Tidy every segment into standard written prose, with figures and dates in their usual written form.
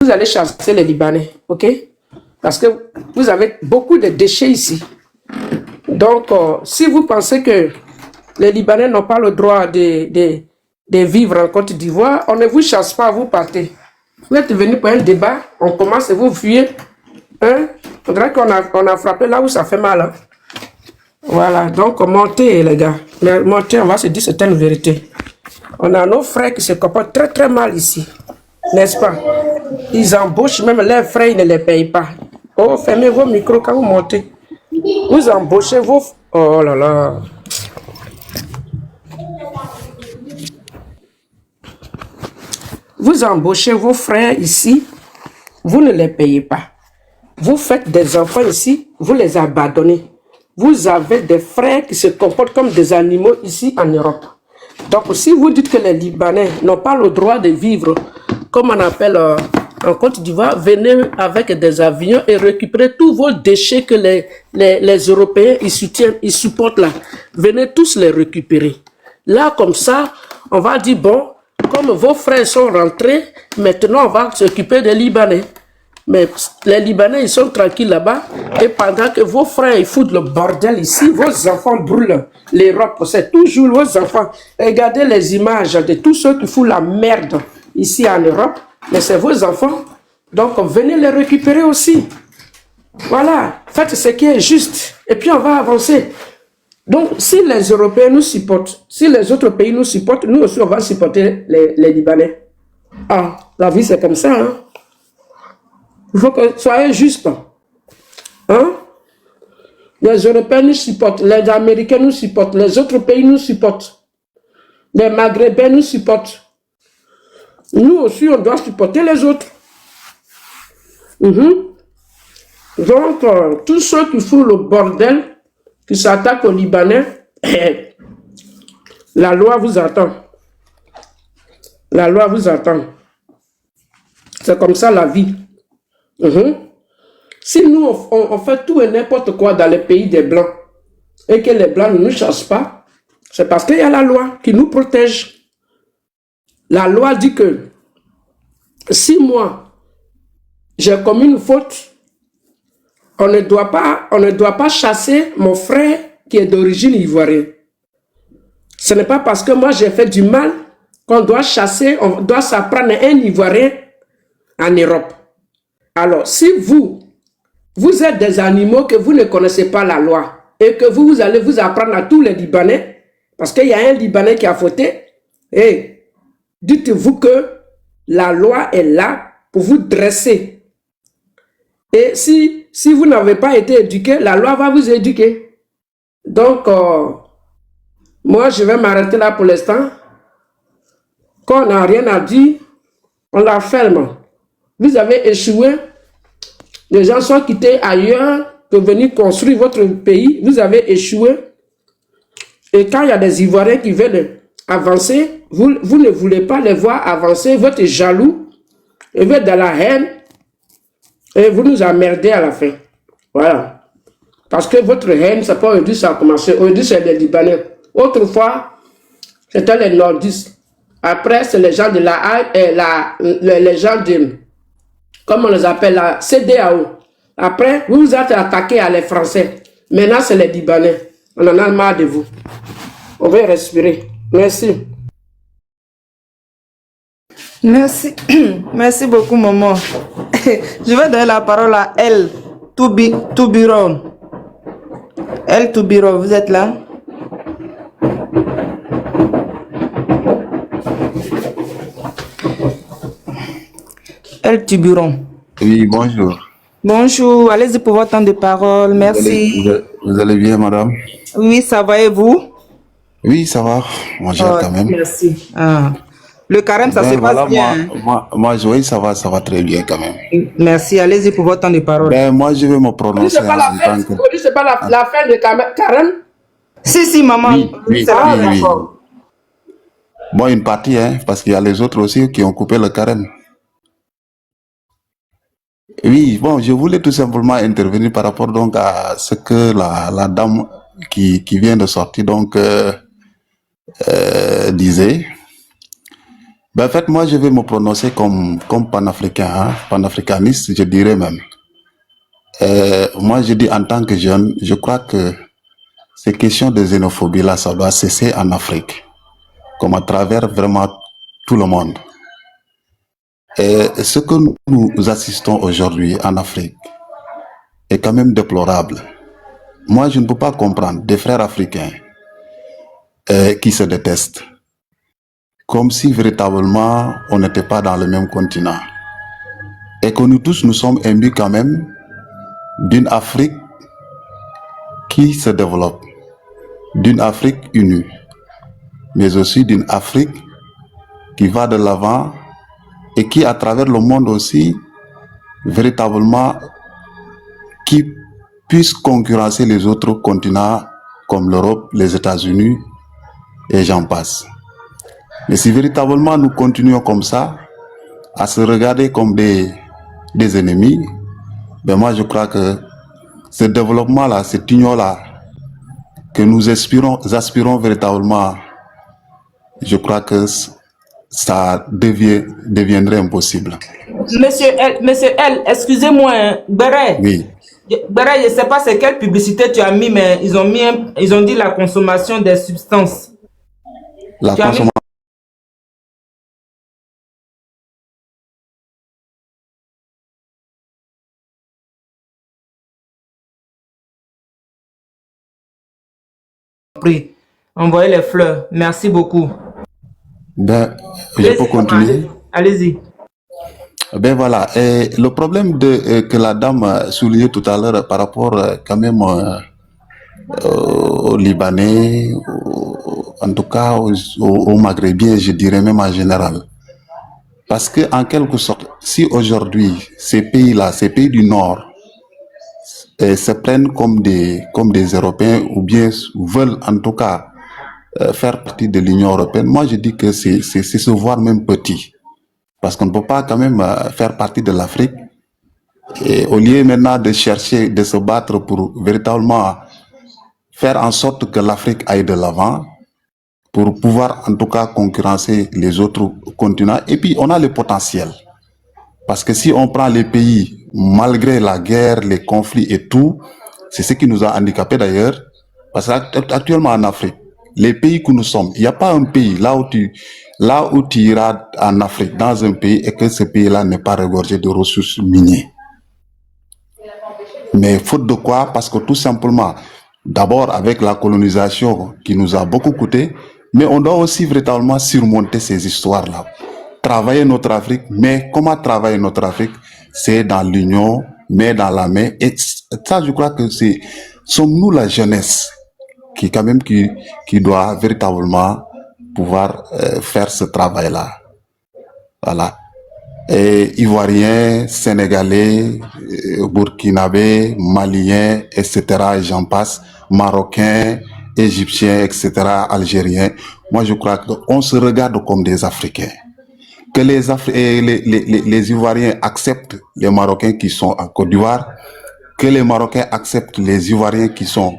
vous allez chasser les Libanais, ok? Parce que vous avez beaucoup de déchets ici. Donc, si vous pensez que les Libanais n'ont pas le droit de vivre en Côte d'Ivoire, on ne vous chasse pas, vous partez. Vous êtes venu pour un débat, on commence et vous fuyez. Hein? On dirait qu'on a frappé là où ça fait mal. Hein? Voilà, donc montez les gars. Mais montez, on va se dire certaines vérités. On a nos frères qui se comportent très très mal ici. N'est-ce pas? Ils embauchent même leurs frères, ils ne les payent pas. Oh, fermez vos micros quand vous montez. Vous embauchez vos... Oh là là. Vous embauchez vos frères ici, vous ne les payez pas. Vous faites des enfants ici, vous les abandonnez. Vous avez des frères qui se comportent comme des animaux ici en Europe. Donc si vous dites que les Libanais n'ont pas le droit de vivre, comme on appelle en Côte d'Ivoire, venez avec des avions et récupérez tous vos déchets que les Européens ils supportent là. Venez tous les récupérer. Là, comme ça, on va dire, bon, comme vos frères sont rentrés, maintenant on va s'occuper des Libanais. Mais les Libanais, ils sont tranquilles là-bas. Et pendant que vos frères ils foutent le bordel ici, vos enfants brûlent l'Europe. C'est toujours vos enfants. Regardez les images de tous ceux qui foutent la merde ici en Europe. Mais c'est vos enfants. Donc venez les récupérer aussi. Voilà. Faites ce qui est juste. Et puis on va avancer. Donc si les Européens nous supportent, si les autres pays nous supportent, nous aussi on va supporter les Libanais. Ah, la vie c'est comme ça, hein. Il faut que soyez juste. Hein? Les Européens nous supportent, les Américains nous supportent, les autres pays nous supportent, les Maghrébins nous supportent. Nous aussi, on doit supporter les autres. Donc, tous ceux qui font le bordel, qui s'attaquent aux Libanais, la loi vous attend. La loi vous attend. C'est comme ça la vie. Si nous, on fait tout et n'importe quoi dans les pays des Blancs et que les Blancs ne nous chassent pas, c'est parce qu'il y a la loi qui nous protège. La loi dit que si moi, j'ai commis une faute, on ne doit pas chasser mon frère qui est d'origine ivoirienne. Ce n'est pas parce que moi j'ai fait du mal qu'on doit chasser, on doit s'apprendre un Ivoirien en Europe. Alors, si vous êtes des animaux que vous ne connaissez pas la loi et que vous allez vous apprendre à tous les Libanais, parce qu'il y a un Libanais qui a fauté, et dites-vous que la loi est là pour vous dresser. Et si vous n'avez pas été éduqué, la loi va vous éduquer. Donc, moi, je vais m'arrêter là pour l'instant. Quand on n'a rien à dire, on la ferme. Vous avez échoué, les gens sont quittés ailleurs pour venir construire votre pays, vous avez échoué. Et quand il y a des Ivoiriens qui veulent avancer, vous ne voulez pas les voir avancer, vous êtes jaloux, et vous êtes dans la haine, et vous nous emmerdez à la fin. Voilà. Parce que votre haine, c'est pas aujourd'hui ça a commencé, aujourd'hui c'est les Libanais. Autrefois, c'était les nordistes. Après, c'est les gens de les gens de... Comme on les appelle, la CEDEAO. Après, vous vous êtes attaqué à les Français. Maintenant, c'est les Libanais. On en a marre de vous. On va respirer. Merci. Merci. Merci beaucoup, maman. Je vais donner la parole à Elle Toubiron. Elle Toubiron, vous êtes là? El Tiburon. Oui, bonjour. Bonjour, allez-y pour votre temps de parole, merci. Vous allez bien, madame? Oui, ça va et vous? Oui, ça va. Moi, j'ai quand même. Merci. Ah. Le carême, ça se passe bien. Moi, oui, ça va très bien quand même. Merci, allez-y pour votre temps de parole. Moi, je vais me prononcer C'est pas la fin de carême? Si, maman. Oui. Bon, une partie, hein, parce qu'il y a les autres aussi qui ont coupé le carême. Oui, bon, je voulais tout simplement intervenir par rapport donc à ce que la dame qui vient de sortir donc disait. Ben, en fait, moi, je vais me prononcer comme panafricain, hein, panafricaniste, je dirais même. Moi, je dis en tant que jeune, je crois que ces questions de xénophobie-là, ça doit cesser en Afrique, comme à travers vraiment tout le monde. Et ce que nous assistons aujourd'hui en Afrique est quand même déplorable. Moi, je ne peux pas comprendre des frères africains qui se détestent, comme si véritablement on n'était pas dans le même continent. Et que nous tous, nous sommes imbus quand même d'une Afrique qui se développe, d'une Afrique unie, mais aussi d'une Afrique qui va de l'avant et qui, à travers le monde aussi, véritablement, qui puisse concurrencer les autres continents comme l'Europe, les États-Unis et j'en passe. Mais si véritablement nous continuons comme ça, à se regarder comme des ennemis, ben moi je crois que ce développement-là, cette union-là, que nous aspirons véritablement, je crois que ça deviendrait impossible. Monsieur L, excusez-moi, hein, Beret. Oui. Beret, je ne sais pas c'est quelle publicité tu as mis, mais ils ont dit la consommation des substances. La Tu as mis consommation. prix. Envoyez les fleurs. Merci beaucoup. Ben, je Allez-y, peux maman, continuer. allez-y. Ben voilà, et le problème que la dame a souligné tout à l'heure par rapport quand même aux Libanais, en tout cas aux Maghrébiens, je dirais même en général. Parce que en quelque sorte, si aujourd'hui ces pays-là, ces pays du Nord, se prennent comme des Européens ou bien veulent en tout cas faire partie de l'Union européenne, moi je dis que c'est se voir même petit. Parce qu'on ne peut pas quand même faire partie de l'Afrique. Et au lieu maintenant de chercher, de se battre pour véritablement faire en sorte que l'Afrique aille de l'avant, pour pouvoir en tout cas concurrencer les autres continents. Et puis on a le potentiel. Parce que si on prend les pays, malgré la guerre, les conflits et tout, c'est ce qui nous a handicapés d'ailleurs. Parce qu'actuellement en Afrique, les pays que nous sommes, il n'y a pas un pays là où tu iras en Afrique, dans un pays, et que ce pays-là n'est pas regorgé de ressources minières. Mais faute de quoi? Parce que tout simplement, d'abord avec la colonisation qui nous a beaucoup coûté, mais on doit aussi véritablement surmonter ces histoires-là. Travailler notre Afrique, mais comment travailler notre Afrique? C'est dans l'union, mais dans la main. Et ça, je crois que sommes-nous la jeunesse qui quand même qui doit véritablement pouvoir faire ce travail-là. Voilà. Et Ivoiriens, Sénégalais, Burkinabés, Maliens, etc. Et j'en passe, Marocains, Égyptiens, etc., Algériens. Moi, je crois qu'on se regarde comme des Africains. Que les Ivoiriens acceptent les Marocains qui sont en Côte d'Ivoire, que les Marocains acceptent les Ivoiriens qui sont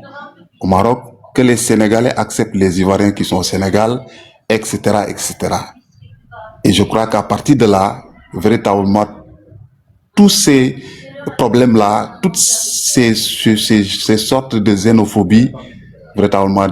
au Maroc, que les Sénégalais acceptent les Ivoiriens qui sont au Sénégal, etc., etc. Et je crois qu'à partir de là, véritablement, tous ces problèmes-là, toutes ces sortes de xénophobie, véritablement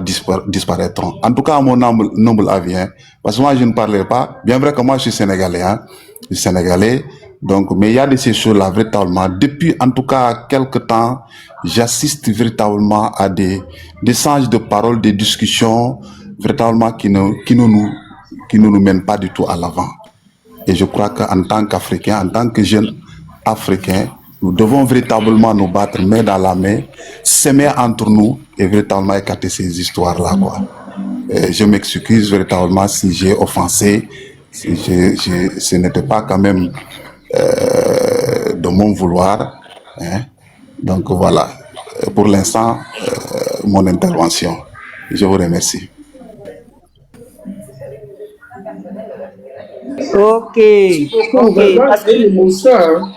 disparaîtront. En tout cas, à mon noble avis, hein, parce que moi, je ne parlais pas, bien vrai que moi, je suis sénégalais, hein, je suis sénégalais, donc, mais il y a de ces choses-là, véritablement, depuis, en tout cas, quelques temps, j'assiste véritablement à des échanges de paroles, des discussions, véritablement, qui ne nous mènent pas du tout à l'avant. Et je crois qu'en tant qu'Africains, en tant que jeunes Africains, nous devons véritablement nous battre main dans la main, s'aimer entre nous et véritablement écarter ces histoires-là, quoi. Je m'excuse véritablement si j'ai offensé, si ce n'était pas quand même de mon vouloir, hein. Donc voilà, pour l'instant, mon intervention. Je vous remercie. Ok, Vraiment, ok. c'est une émotion, hein.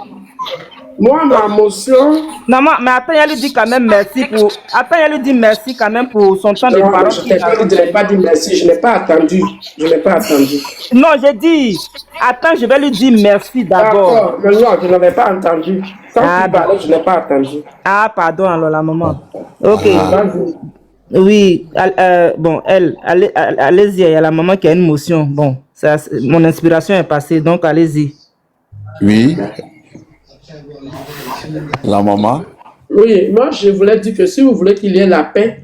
Moi, ma motion... Non, mais attends, elle lui dit quand même merci pour... Attends, elle lui dit merci quand même pour son temps de Non, parole. je n'ai pas dit merci, je n'ai pas attendu. Je n'ai pas attendu. Non, j'ai dit, attends, je vais lui dire merci d'abord. D'accord, mais non, je n'avais pas entendu. Quand tu parlais, je n'ai pas attendu. Ah, pardon, alors la maman. Ok. Vas-y. Oui, bon, allez-y, il y a la maman qui a une motion. Bon, ça, mon inspiration est passée, donc allez-y. Oui. La maman. Oui, moi je voulais dire que si vous voulez qu'il y ait la paix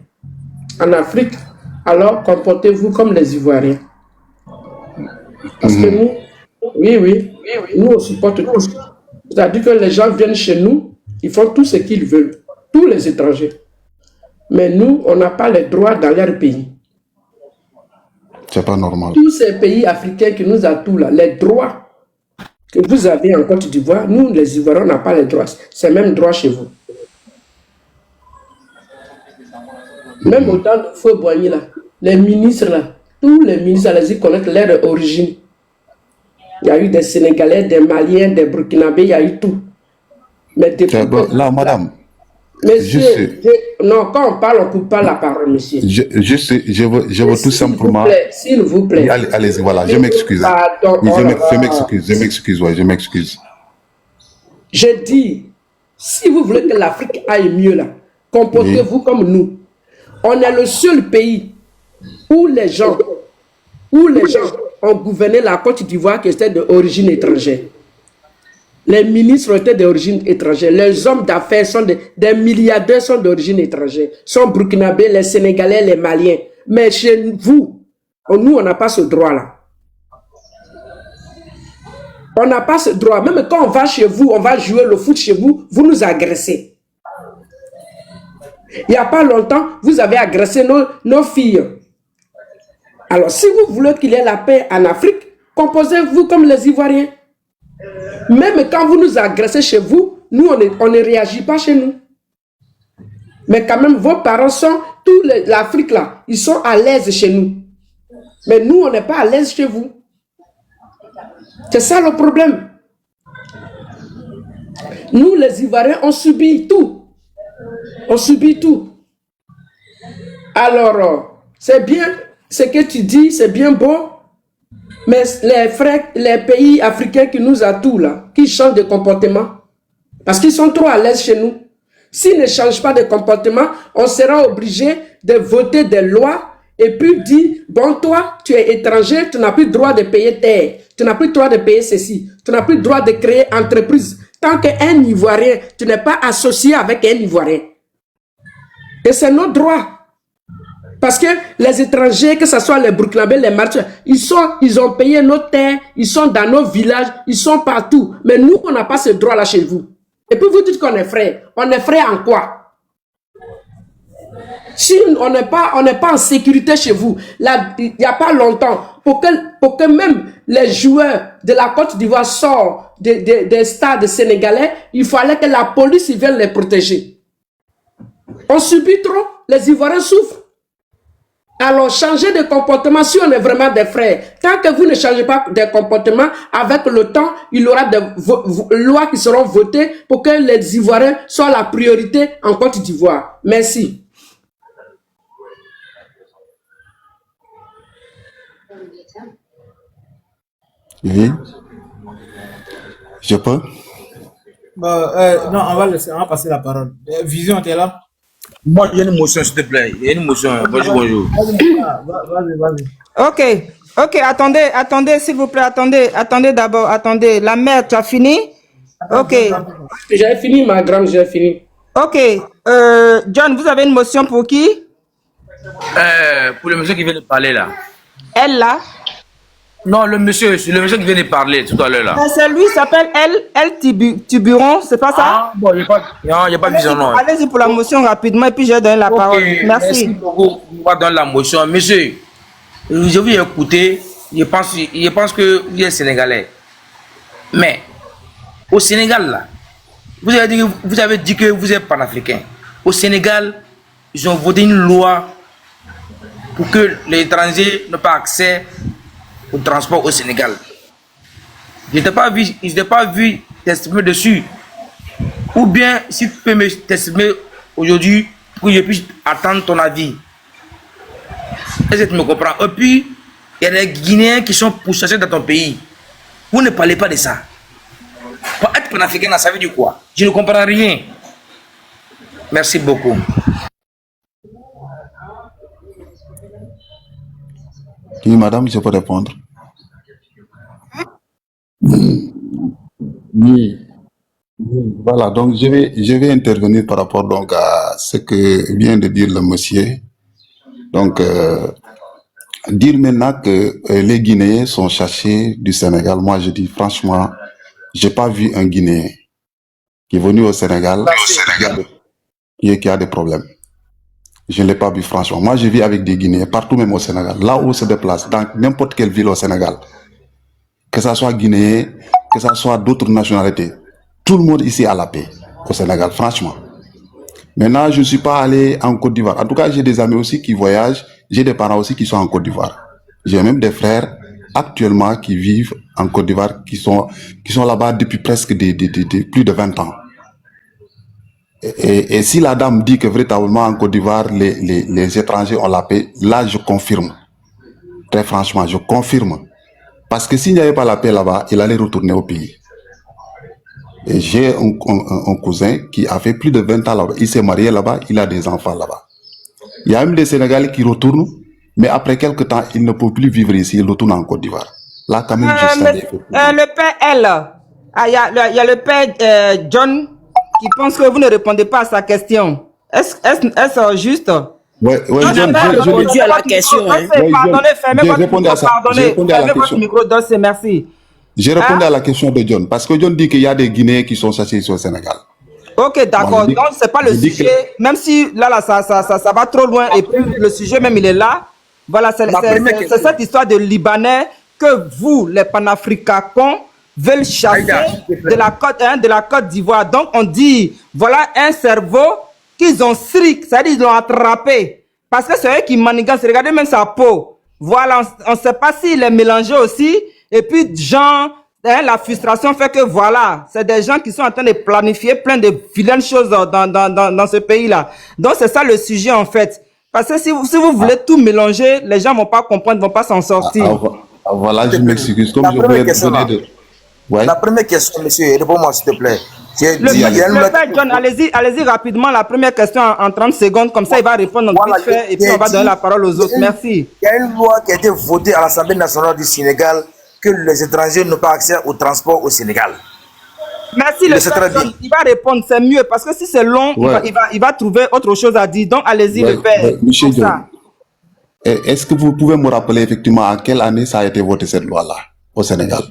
en Afrique, alors comportez-vous comme les Ivoiriens. Parce que nous, oui, nous on supporte tout. C'est-à-dire que les gens viennent chez nous, ils font tout ce qu'ils veulent, tous les étrangers. Mais nous, on n'a pas les droits dans leur pays. C'est pas normal. Tous ces pays africains qui nous ont tout là, les droits que vous avez en Côte d'Ivoire, nous les Ivoiriens, on n'a pas les droits. C'est même droit chez vous. Même au temps de Feu Boigny là, les ministres là, tous les ministres, allez-y connaître leur origine. Il y a eu des Sénégalais, des Maliens, des Burkinabés, il y a eu tout. Mais depuis Bon, là, madame. Monsieur, non, quand on parle, on ne coupe pas la parole, monsieur. Je veux tout simplement... S'il vous plaît. Allez-y, voilà, je m'excuse. Pardon, Je m'excuse. Je dis, si vous voulez que l'Afrique aille mieux là, comportez-vous comme nous. On est le seul pays où les gens ont gouverné la Côte d'Ivoire qui était d'origine étrangère. Les ministres étaient d'origine étrangère. Les hommes d'affaires sont des milliardaires sont d'origine étrangère. Sont burkinabés, les Sénégalais, les Maliens. Mais chez vous, nous, on n'a pas ce droit-là. On n'a pas ce droit. Même quand on va chez vous, on va jouer le foot chez vous, vous nous agressez. Il n'y a pas longtemps, vous avez agressé nos filles. Alors, si vous voulez qu'il y ait la paix en Afrique, composez-vous comme les Ivoiriens. Même quand vous nous agressez chez vous, nous, on ne réagit pas chez nous. Mais quand même, vos parents sont, l'Afrique là, ils sont à l'aise chez nous. Mais nous, on n'est pas à l'aise chez vous. C'est ça le problème. Nous, les Ivoiriens, on subit tout. On subit tout. Alors, c'est bien ce que tu dis, c'est bien beau. Mais les pays africains qui nous attouent là, qui changent de comportement, parce qu'ils sont trop à l'aise chez nous. S'ils ne changent pas de comportement, on sera obligé de voter des lois et puis dire, bon toi, tu es étranger, tu n'as plus le droit de payer terre, tu n'as plus le droit de payer ceci, tu n'as plus le droit de créer entreprise. Tant qu'un Ivoirien, tu n'es pas associé avec un Ivoirien. Et c'est notre droit. Parce que les étrangers, que ce soit les Burkinabés, les Martiens, ils ont payé nos terres, ils sont dans nos villages, ils sont partout. Mais nous, on n'a pas ce droit-là chez vous. Et puis vous dites qu'on est frères. On est frères en quoi? Si on n'est pas en sécurité chez vous, là, il n'y a pas longtemps, pour que même les joueurs de la Côte d'Ivoire sortent des stades sénégalais, il fallait que la police vienne les protéger. On subit trop, les Ivoiriens souffrent. Alors, changer de comportement, si on est vraiment des frères, tant que vous ne changez pas de comportement, avec le temps, il y aura des lois qui seront votées pour que les Ivoiriens soient la priorité en Côte d'Ivoire. Merci. Oui. Je peux? Non, on va passer la parole. Vision, tu es là? Moi, il y a une motion, s'il te plaît. Il y a une motion. Bonjour. Vas-y. Ok, attendez, s'il vous plaît, attendez d'abord, attendez. La mère, tu as fini? Ok. J'ai fini, ma grande, j'ai fini. Ok, John, vous avez une motion pour qui? Pour le monsieur qui vient de parler là. Elle, là? Non, le monsieur qui vient de parler tout à l'heure là. C'est lui, il s'appelle El Tiburon, c'est pas ça? Ah, bon, il n'y a pas vision, non. Allez-y pour la motion rapidement et puis je donne la parole. Merci beaucoup. On va donner la motion. Monsieur, je vous ai écouté, je pense que vous êtes sénégalais. Mais, au Sénégal là, vous avez dit que vous êtes panafricain. Au Sénégal, ils ont voté une loi pour que les étrangers n'aient pas accès au transport au Sénégal. Ils n'étaient pas vus t'exprimer dessus. Ou bien, si tu peux me t'exprimer aujourd'hui pour que je puisse attendre ton avis. Est-ce que tu me comprends? Et puis, il y a des Guinéens qui sont pourchassés dans ton pays. Vous ne parlez pas de ça. Pour être panafricain, ça veut dire quoi? Je ne comprends rien. Merci beaucoup. Oui, madame, je peux répondre. Oui. Voilà, donc je vais intervenir par rapport donc à ce que vient de dire le monsieur. Donc, dire maintenant que les Guinéens sont chassés du Sénégal, moi je dis franchement, j'ai pas vu un Guinéen qui est venu au Sénégal qui a des problèmes. Je ne l'ai pas vu franchement. Moi je vis avec des Guinéens partout même au Sénégal, là où on se déplace, dans n'importe quelle ville au Sénégal, que ça soit Guinéen, que ça soit d'autres nationalités, tout le monde ici a la paix au Sénégal, franchement. Maintenant, je ne suis pas allé en Côte d'Ivoire. En tout cas, j'ai des amis aussi qui voyagent. J'ai des parents aussi qui sont en Côte d'Ivoire. J'ai même des frères actuellement qui vivent en Côte d'Ivoire, qui sont là-bas depuis presque plus de 20 ans. Et si la dame dit que véritablement en Côte d'Ivoire, les étrangers ont la paix, là, je confirme. Très franchement, je confirme. Parce que s'il n'y avait pas la paix là-bas, il allait retourner au pays. Et j'ai un cousin qui a fait plus de 20 ans là-bas. Il s'est marié là-bas, il a des enfants là-bas. Il y a même des Sénégalais qui retournent, mais après quelques temps, ils ne peuvent plus vivre ici, ils retournent en Côte d'Ivoire. Là, quand même, je savais. Le père L, il y a le père John qui pense que vous ne répondez pas à sa question. Est-ce juste? Ouais, Non, John, pas je répondu à la question. Pardonnez, fermez votre micro, pardonnez, fermez votre micro, Dossé, merci. j'ai répondu à la question de John, parce que John dit qu'il y a des Guinéens qui sont chassés ici au Sénégal. Ok, d'accord. Moi, je dis- Donc, c'est pas le je dis que- sujet. Même si là, ça va trop loin et puis le sujet même, il est là. Voilà, c'est cette histoire de Libanais que vous, les panafricains, veulent chasser de la Côte d'Ivoire. Donc, on dit, voilà un cerveau qu'ils ont strict, c'est-à-dire qu'ils l'ont attrapé. Parce que c'est eux qui manigancent. Regardez même sa peau. Voilà, on ne sait pas s'il est mélangé aussi. Et puis, genre, la frustration fait que voilà, c'est des gens qui sont en train de planifier plein de vilaines choses dans ce pays-là. Donc, c'est ça le sujet en fait. Parce que si vous voulez tout mélanger, les gens ne vont pas comprendre, ne vont pas s'en sortir. Voilà, je m'excuse. Comme La je première voulais question, donner là. de... Ouais. La première question, monsieur, réponds-moi s'il te plaît. Le père John, allez-y rapidement, la première question en 30 secondes, comme ça il va répondre Voilà, vite fait et puis on va donner la parole aux autres. Merci. Il y a une loi qui a été votée à l'Assemblée nationale du Sénégal que les étrangers n'ont pas accès au transport au Sénégal. Merci le père John, il va répondre, c'est mieux parce que si c'est long, Ouais. il va trouver autre chose à dire. Donc allez-y Ouais, le père. ouais, Monsieur Comme ça. John, est-ce que vous pouvez me rappeler effectivement à quelle année ça a été voté cette loi-là au Sénégal?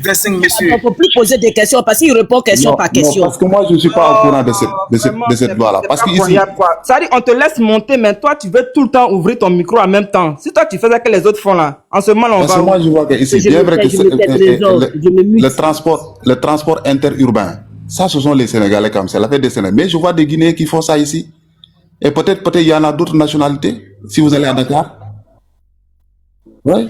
25, On monsieur. ne peut plus poser des questions parce qu'il répond question par question. parce que moi je ne suis pas au courant de cette loi-là. Parce que ici, Ça dit, on te laisse monter, mais toi, tu veux tout le temps ouvrir ton micro en même temps. Si toi, tu fais ça que les autres font là, en ce moment, on parce va. que moi je vois que ici, Je bien me vrai tais, que je me tais, trésor, je me mute. le transport interurbain, ça ce sont les Sénégalais comme ça, la fête des Sénégalais. Mais je vois des Guinéens qui font ça ici. Et peut-être il y en a d'autres nationalités, si vous allez à Dakar. Oui.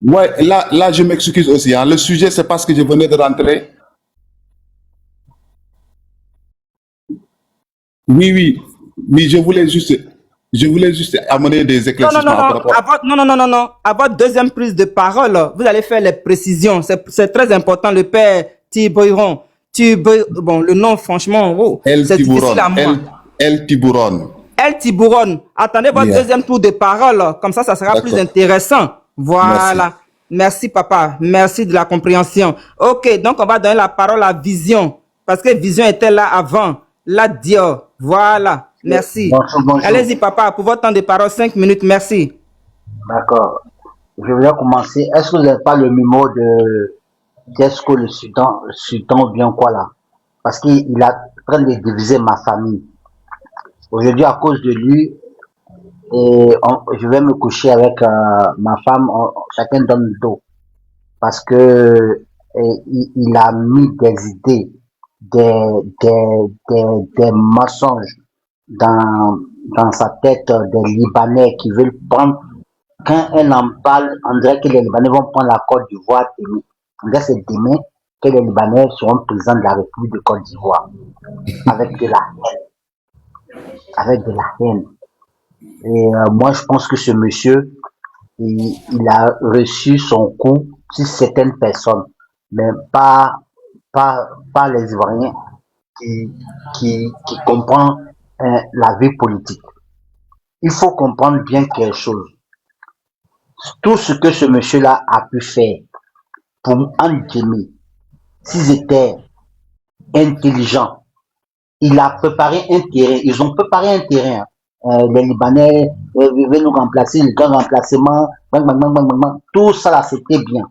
Ouais, là, je m'excuse aussi. Hein. Le sujet, c'est parce que je venais de rentrer. Oui, je voulais juste amener des éclaircissements par rapport. Non. À votre deuxième prise de parole, vous allez faire les précisions. C'est très important, le père Tiboiron. Bon, le nom, franchement, oh, El c'est difficile Tiburon. à moi. El Tiburon. El Tiburon. Attendez votre Yeah. deuxième tour de parole. Comme ça sera D'accord. plus intéressant. Voilà. Merci, papa. Merci de la compréhension. Ok, donc on va donner la parole à Vision. Parce que Vision était là avant. Là, Dior. Voilà. Merci. Bonjour. Allez-y, papa, pour votre temps de parole, 5 minutes. Merci. D'accord. Je vais commencer. Est-ce que vous n'avez pas le numéro de Desco le Sultan ou bien quoi là? Parce qu'il est en train de diviser ma famille. Aujourd'hui, à cause de lui, je vais me coucher avec ma femme, chacun donne le dos. Parce que il a mis des idées, des mensonges dans sa tête des Libanais qui veulent prendre. Quand on en parle, on dirait que les Libanais vont prendre la Côte d'Ivoire c'est demain que les Libanais seront présidents de la République de Côte d'Ivoire. Avec de la haine. Avec de la haine. Et moi, je pense que ce monsieur, il a reçu son coup sur certaines personnes, mais pas les Ivoiriens qui comprennent la vie politique. Il faut comprendre bien quelque chose. Tout ce que ce monsieur-là a pu faire pour Andjemi, s'ils étaient intelligents, il a préparé un terrain, ils ont préparé un terrain. Les Libanais veulent nous remplacer, le grand remplacement, tout ça là c'était bien.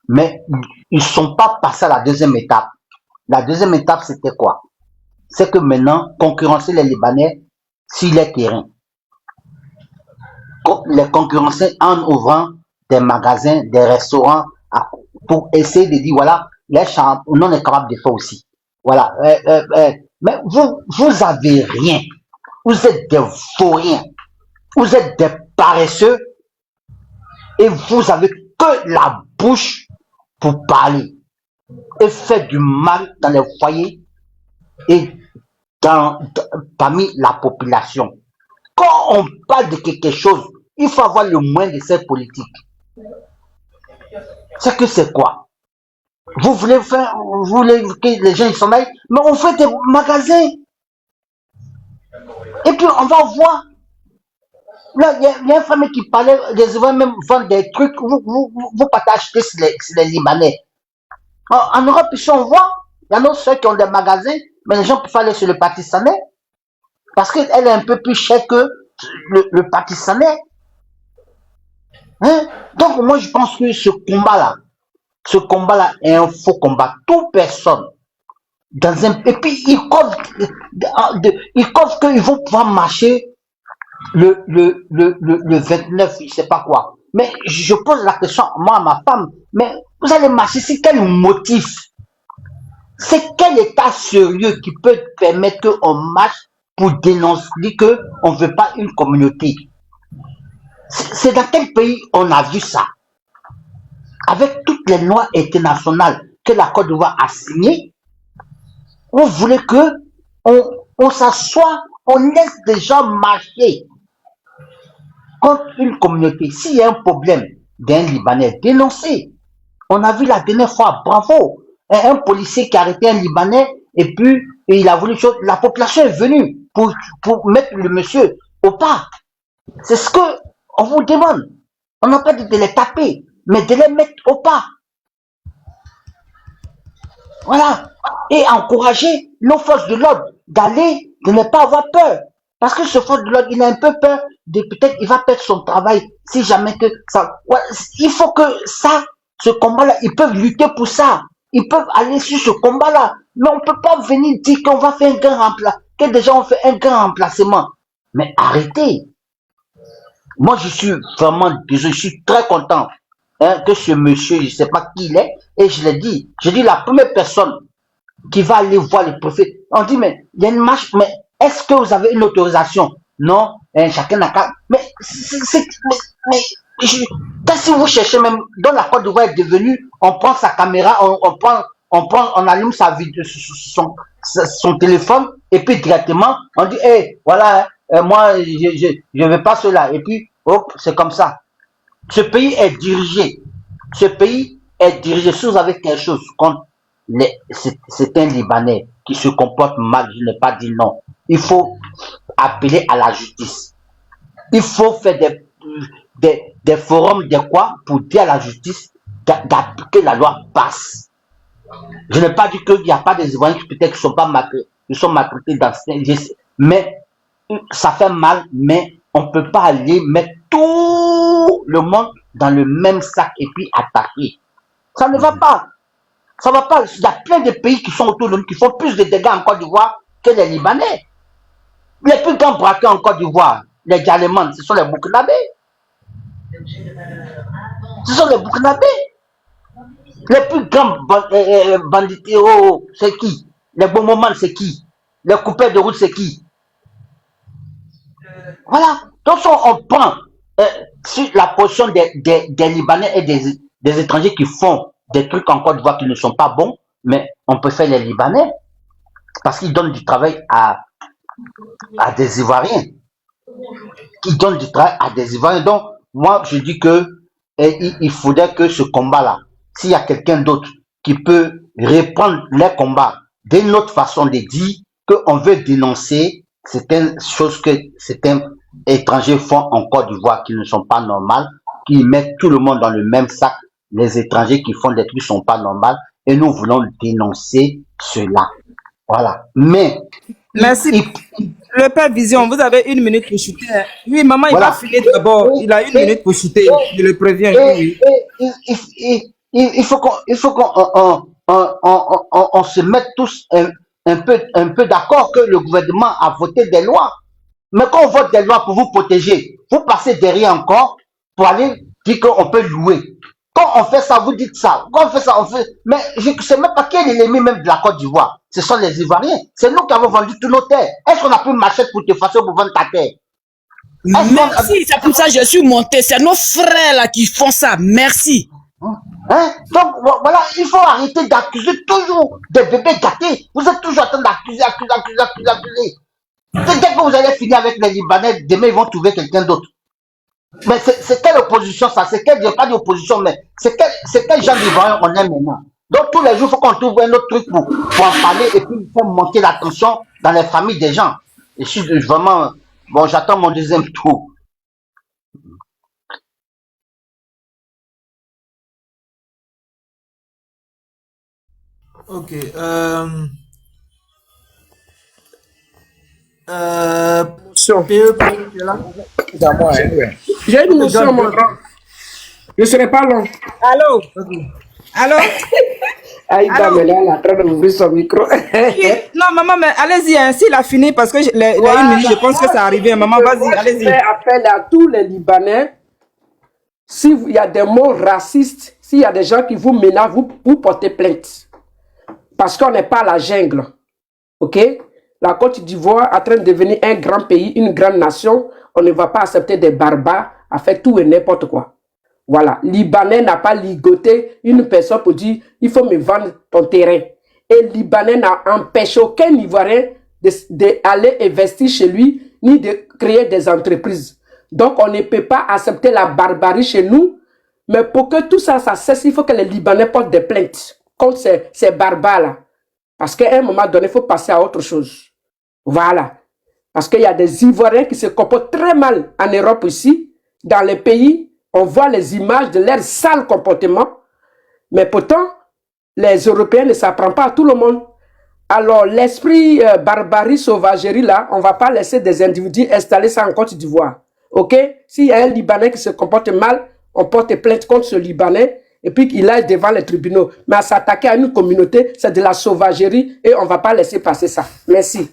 Mais ils ne sont pas passés à la deuxième étape. La deuxième étape c'était quoi? C'est que maintenant, concurrencer les Libanais sur les terrains. Les concurrencer en ouvrant des magasins, des restaurants, pour essayer de dire, voilà, les chambres, on est capable de faire aussi. Voilà. Mais vous avez rien. Vous êtes des vauriens. Vous êtes des paresseux. Et vous avez que la bouche pour parler. Et faire du mal dans les foyers et parmi la population. Quand on parle de quelque chose, il faut avoir le moins de cette politique. C'est que c'est quoi? Vous voulez que les gens s'en aillent, mais on fait des magasins. Et puis on va voir. Là, il y a une femme qui parlait, les Ivoiriens même vendent des trucs, vous partez acheter sur les Libanais. En Europe, ici, on voit, il y en a ceux qui ont des magasins, mais les gens peuvent aller sur le Pakistanais, parce qu'elle est un peu plus chère que le Pakistanais. Hein? Donc, moi, je pense que ce combat-là est un faux combat. Toute personne, et puis, ils croient qu'ils vont pouvoir marcher le 29, je ne sais pas quoi. Mais je pose la question, moi, à ma femme, mais vous allez marcher, c'est quel motif? C'est quel état sérieux qui peut permettre qu'on marche pour dénoncer qu'on ne veut pas une communauté? C'est dans quel pays on a vu ça? Avec toutes les lois internationales que la Côte d'Ivoire a signées, vous voulez que on s'assoie, on laisse des gens marcher contre une communauté. S'il y a un problème d'un Libanais, dénoncez. On a vu la dernière fois, bravo, un policier qui a arrêté un Libanais et puis il a voulu, la population est venue pour mettre le monsieur au pas. C'est ce que on vous demande. On n'a pas dit de les taper, mais de les mettre au pas. Voilà. Et encourager nos forces de l'ordre d'aller, de ne pas avoir peur. Parce que ce force de l'ordre, il a un peu peur de peut-être il va perdre son travail si jamais que ça. Ouais, il faut que ça, ce combat-là, ils peuvent lutter pour ça. Ils peuvent aller sur ce combat-là. Mais on ne peut pas venir dire qu'on va faire un grand remplacement, que déjà on fait un grand remplacement. Mais arrêtez. Moi, je suis vraiment désolé, je suis très content que ce monsieur, je ne sais pas qui il est, et je l'ai dit, la première personne qui va aller voir le prophète, on dit, mais il y a une marche, mais est-ce que vous avez une autorisation? Non, chacun n'a qu'à. Mais si vous cherchez même, dans la Côte d'Ivoire est devenue, on prend sa caméra, on allume sa vidéo, son téléphone, et puis directement, on dit, hey, voilà, moi, je ne veux pas cela. Et puis, hop, c'est comme ça. Ce pays est dirigé. Ce pays est dirigé. Si vous avez quelque chose contre c'est un Libanais qui se comporte mal, je n'ai pas dit non. Il faut appeler à la justice. Il faut faire des forums de quoi pour dire à la justice que la loi passe. Je n'ai pas dit qu'il n'y a pas des Ivoiriens qui peut-être ne sont pas maltraités dans ce. Mais ça fait mal, mais on ne peut pas aller mettre tout le monde dans le même sac et puis attaquer. Ça ne va pas. Ça ne va pas. Il y a plein de pays qui sont autour de nous qui font plus de dégâts en Côte d'Ivoire que les Libanais. Les plus grands braqueurs en Côte d'Ivoire, les Djalémans, ce sont les Burkinabés. Ce sont les Burkinabés. Les plus grands bandits, c'est qui? Les bons moments, c'est qui? Les coupeurs de route, c'est qui? Voilà. Donc, on prend sur la position des Libanais et des étrangers qui font des trucs en Côte d'Ivoire qui ne sont pas bons, mais on peut faire les Libanais parce qu'ils donnent du travail à des Ivoiriens. Qui donnent du travail à des Ivoiriens. Donc, moi, je dis que il faudrait que ce combat-là, s'il y a quelqu'un d'autre qui peut répondre les combats d'une autre façon de dire qu'on veut dénoncer certaines choses que certains étrangers font en Côte d'Ivoire qui ne sont pas normales, qui mettent tout le monde dans le même sac. Les étrangers qui font des trucs ne sont pas normaux et nous voulons dénoncer cela. Voilà. Mais merci. Le père Vision, vous avez 1 minute pour shooter. Oui, maman, il va filer d'abord. Il a 1 minute pour shooter. Je le préviens. Il faut qu'on se mette tous un peu d'accord que le gouvernement a voté des lois. Mais quand on vote des lois pour vous protéger, vous passez derrière encore pour aller dire qu'on peut louer. Quand on fait ça, vous dites ça. Quand on fait ça, on fait... Mais je ne sais même pas quel est l'ennemi même de la Côte d'Ivoire. Ce sont les Ivoiriens. C'est nous qui avons vendu tous nos terres. Est-ce qu'on a pris une machette pour te façon pour vendre ta terre? Merci, c'est pour ça que je suis monté. C'est nos frères là qui font ça. Merci. Hein? Donc voilà, il faut arrêter d'accuser toujours des bébés gâtés. Vous êtes toujours en train d'accuser. Dès que vous allez finir avec les Libanais, demain ils vont trouver quelqu'un d'autre. Mais c'est quelle opposition ça? C'est quelle, pas d'opposition, mais c'est quel genre d'Ivoirien on est maintenant? Donc tous les jours, il faut qu'on trouve un autre truc pour en parler et puis faire monter la tension dans les familles des gens. Et je suis vraiment... Bon, j'attends mon deuxième tour. Ok. J'ai une notion, mon grand. Je ne serai pas long. Allô? Allô? Aïda, mais là, elle est en train d'ouvrir son micro. Non, maman, mais allez-y, hein, s'il a fini, parce que les 1 minute, je pense que ça arrivé. Maman, vas-y, allez-y. Je fais appel à tous les Libanais. S'il y a des mots racistes, s'il y a des gens qui vous menacent, vous portez plainte. Parce qu'on n'est pas à la jungle. OK? La Côte d'Ivoire est en train de devenir un grand pays, une grande nation. On ne va pas accepter des barbares à faire tout et n'importe quoi. Voilà. Libanais n'a pas ligoté une personne pour dire il faut me vendre ton terrain. Et Libanais n'a empêché aucun Ivoirien d'aller investir chez lui ni de créer des entreprises. Donc on ne peut pas accepter la barbarie chez nous. Mais pour que tout ça cesse, il faut que les Libanais portent des plaintes contre ces barbares-là. Parce qu'à un moment donné, il faut passer à autre chose. Voilà. Parce qu'il y a des Ivoiriens qui se comportent très mal en Europe ici. Dans les pays, on voit les images de leur sale comportement. Mais pourtant, les Européens ne s'apprennent pas à tout le monde. Alors, l'esprit barbarie, sauvagerie, là, on ne va pas laisser des individus installer ça en Côte d'Ivoire. OK? S'il y a un Libanais qui se comporte mal, on porte plainte contre ce Libanais et puis qu'il aille devant les tribunaux. Mais à s'attaquer à une communauté, c'est de la sauvagerie et on ne va pas laisser passer ça. Merci.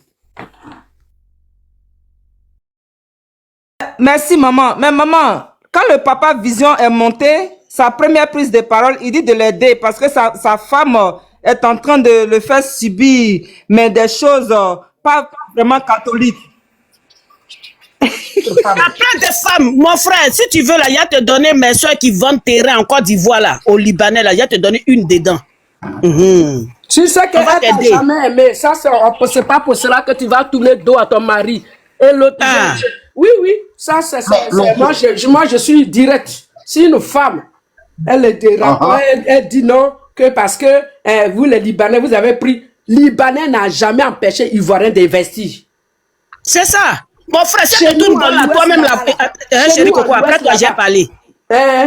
Merci, maman. Mais maman, quand le papa Vision est monté, sa première prise de parole, il dit de l'aider parce que sa femme est en train de le faire subir, mais des choses pas vraiment catholiques. Il y a plein de femmes. Mon frère, si tu veux, là, il y a te donner mes soeurs qui vendent terrain en Côte d'Ivoire, là, au Libanais, là, il y a te donner une dedans. Tu sais qu'elle t'a jamais aimé. Ça, c'est pas pour cela que tu vas tourner dos à ton mari. Et l'autre, oui, ça, c'est moi, je suis direct. Si une femme, elle est elle dit non, que parce que vous, les Libanais, vous avez pris. Libanais n'a jamais empêché Ivoirien d'investir. C'est ça. Mon frère, c'est que tout le monde là, toi-même là, chérie Coco, après toi, j'ai parlé.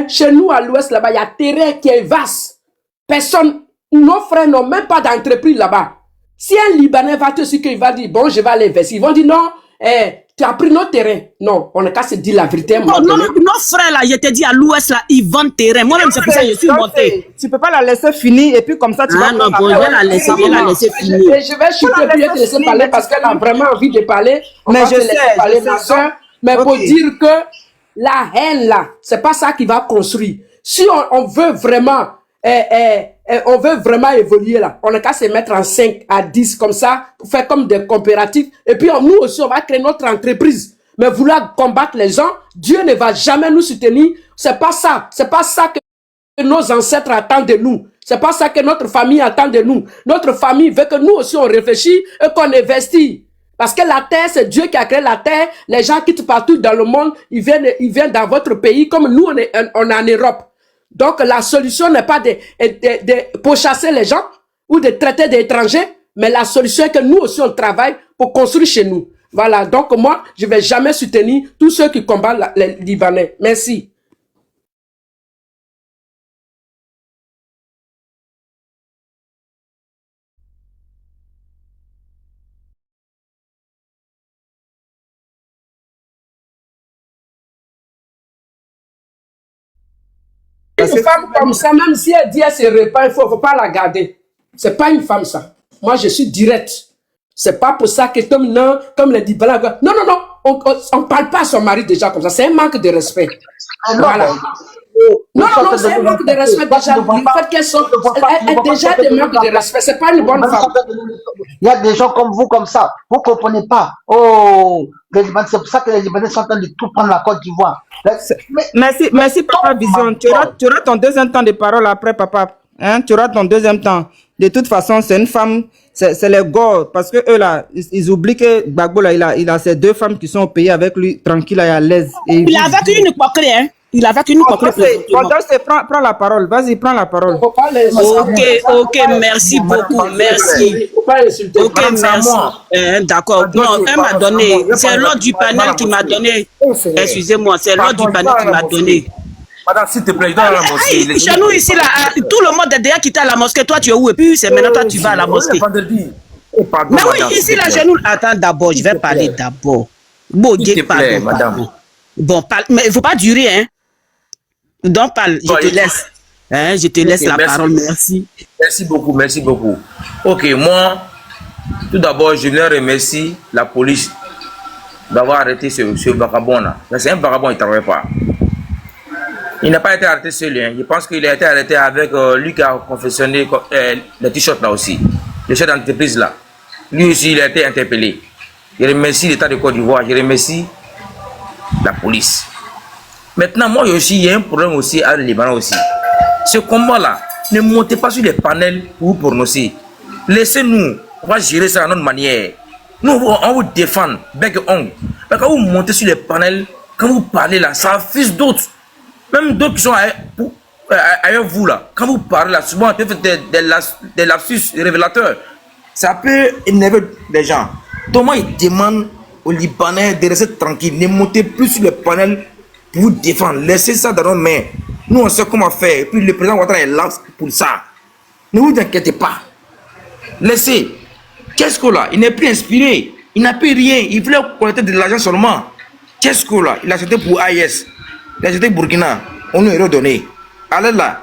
Chez nous, à l'ouest, là-bas, il y a terrain qui est vaste. Personne, nos frères n'ont même pas d'entreprise là-bas. Si un Libanais va te dire qu'il va dire, bon, je vais aller investir, ils vont dire non, tu as pris notre terrain. Non, on n'a qu'à se dire la vérité. Non, nos frères là, je te dis à l'ouest là, ils vendent terrain. Moi-même, c'est pour ça que je suis monté. Tu peux pas la laisser finir et puis comme ça, tu vas... non, bon, je vais la laisser finir. Je vais chuter puis te laisser parler parce qu'elle a vraiment envie de parler. Mais je sais, parler, ma soeur. Mais pour dire que la haine là, c'est pas ça qui va construire. Si on veut vraiment... on veut vraiment évoluer là. On n'a qu'à se mettre en 5 à 10 comme ça, pour faire comme des coopératives. Et puis nous aussi, on va créer notre entreprise. Mais vouloir combattre les gens, Dieu ne va jamais nous soutenir. C'est pas ça. C'est pas ça que nos ancêtres attendent de nous. C'est pas ça que notre famille attend de nous. Notre famille veut que nous aussi on réfléchisse et qu'on investit. Parce que la terre, c'est Dieu qui a créé la terre. Les gens quittent partout dans le monde. Ils viennent dans votre pays comme nous, on est en Europe. Donc, la solution n'est pas de pourchasser les gens ou de traiter des étrangers, mais la solution est que nous aussi, on travaille pour construire chez nous. Voilà. Donc, moi, je vais jamais soutenir tous ceux qui combattent les Libanais. Merci. Une femme comme ça, même si elle dit elle se répand, il faut pas la garder. C'est pas une femme ça. Moi je suis direct. C'est pas pour ça que comme les Libanais. Non, non, non. On parle pas à son mari déjà comme ça. C'est un manque de respect. Voilà. Non, non, c'est un manque de respect déjà. Le fait qu'elle soit. Elle est déjà des manques de respect. C'est pas une bonne femme. Il y a des gens comme vous, comme ça. Vous ne comprenez pas. Oh, c'est pour ça que les Libanais sont en train de tout prendre la Côte d'Ivoire. Merci, Papa Vision. Tu auras ton deuxième temps de parole après, Papa. Hein? Tu auras ton deuxième temps. De toute façon, c'est une femme, c'est les Gors. Parce que eux, là, ils oublient que Gbagbo, là, il a ces deux femmes qui sont au pays avec lui, tranquille et à l'aise. Il a avec une coquerie, hein? Il a avec une coquerie. Prends la parole. Vas-y, prends la parole. Ok, merci beaucoup. Merci. Ok, merci. D'accord. Non, elle m'a donné. C'est l'autre du panel qui m'a donné. Excusez-moi, c'est l'autre du panel qui m'a donné. Madame, s'il te plaît, je dois à la mosquée. Chez nous, ici, là, tout le monde est déjà quitté à la mosquée. Toi, tu es où? Et puis, c'est maintenant, toi, tu vas à la mosquée. Mais oui, ici, là, chez nous. Attends, d'abord, je vais parler d'abord. Bon, s'il te plaît, madame. Bon, mais il ne faut pas durer, hein. Donc, parle, je te laisse. Hein, je te laisse la parole, merci. Merci beaucoup, merci beaucoup. Ok, moi, tout d'abord, je voulais remercier la police d'avoir arrêté ce vagabond-là. C'est un vagabond, il ne travaille pas. Il n'a pas été arrêté seul, hein. Je pense qu'il a été arrêté avec lui qui a confectionné le t-shirt là aussi, le chef d'entreprise là. Lui aussi, il a été interpellé. Je remercie l'État de Côte d'Ivoire, je remercie la police. Maintenant, moi aussi, il y a un problème aussi à Liban aussi. Ce combat-là, ne montez pas sur les panels pour vous prononcer. Laissez-nous, on va gérer ça à notre manière. Nous, on vous défend, bec et ongle. Mais quand vous montez sur les panels, quand vous parlez là, ça affiche d'autres. Même d'autres qui sont ailleurs vous là. Quand vous parlez là, souvent, vous faites des lapsus révélateurs. Ça peut énerver les gens. Donc moi, ils demandent aux Libanais de rester tranquilles. Ne montez plus sur les panels pour vous défendre. Laissez ça dans nos mains. Nous, on sait comment faire. Et puis le président Ouattara est là pour ça. Ne vous inquiétez pas. Laissez. Qu'est-ce que là? Il n'est plus inspiré. Il n'a plus rien. Il voulait collecter de l'argent seulement. Qu'est-ce que là? Il a acheté pour AIS. Il a acheté Burkina. On lui a redonné. Allez là.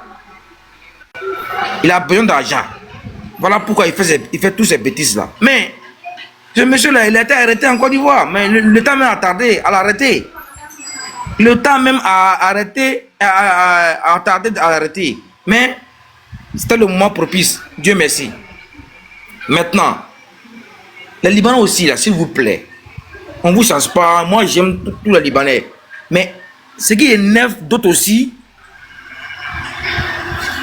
Il a besoin d'argent. Voilà pourquoi il fait toutes ces bêtises là. Mais ce monsieur là, il a été arrêté en Côte d'Ivoire. Mais le temps même a tardé à l'arrêter. Le temps même a tardé à l'arrêter. Mais c'était le moment propice. Dieu merci. Maintenant, les Libanais aussi, là, s'il vous plaît. On ne vous change pas. Moi, j'aime tous les Libanais. Mais ce qui énerve d'autres aussi,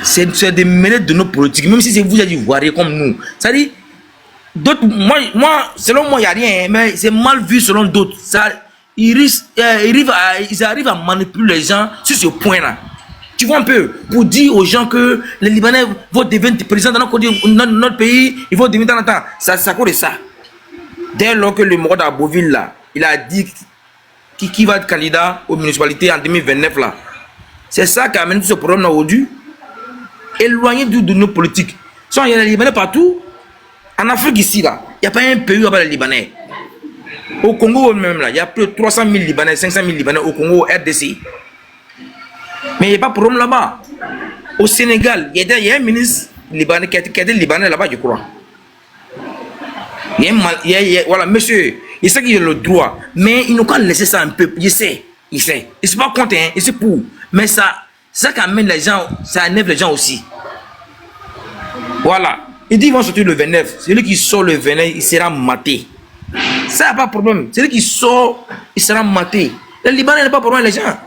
c'est de mener de nos politiques. Même si vous êtes ivoiriens comme nous. C'est-à-dire, d'autres, moi, selon moi, il n'y a rien. Mais c'est mal vu selon d'autres. Ils arrivent à manipuler les gens sur ce point-là. Tu vois un peu, pour dire aux gens que les Libanais vont devenir présidents dans notre pays, ils vont devenir dans le temps. Ça cause de ça. Dès lors que le Morad Aboville, là, il a dit qui va être candidat aux municipalités en 2029, là. C'est ça qui a amené tout ce problème-là aujourd'hui. Éloigné de nos politiques. Il y a les Libanais partout. En Afrique, ici, là, il n'y a pas un pays où il y a pas les Libanais. Au Congo même, là, il y a plus de 300 000 Libanais, 500 000 Libanais au Congo, RDC. Mais il n'y a pas de problème là-bas. Au Sénégal, il y a un ministre libanais qui a été libanais là-bas, je crois. Voilà, monsieur, il sait qu'il a le droit, mais il n'a qu'à laisser ça un peu. Il sait. Il ne s'est pas contre, hein, il sait pour. Mais ça qui amène les gens, ça énerve les gens aussi. Voilà. Il dit qu'ils vont sortir le 29. Celui qui sort le 29, il sera maté. Ça n'a pas de problème. Celui qui sort, il sera maté. Le Libanais n'a pas de problème, les gens.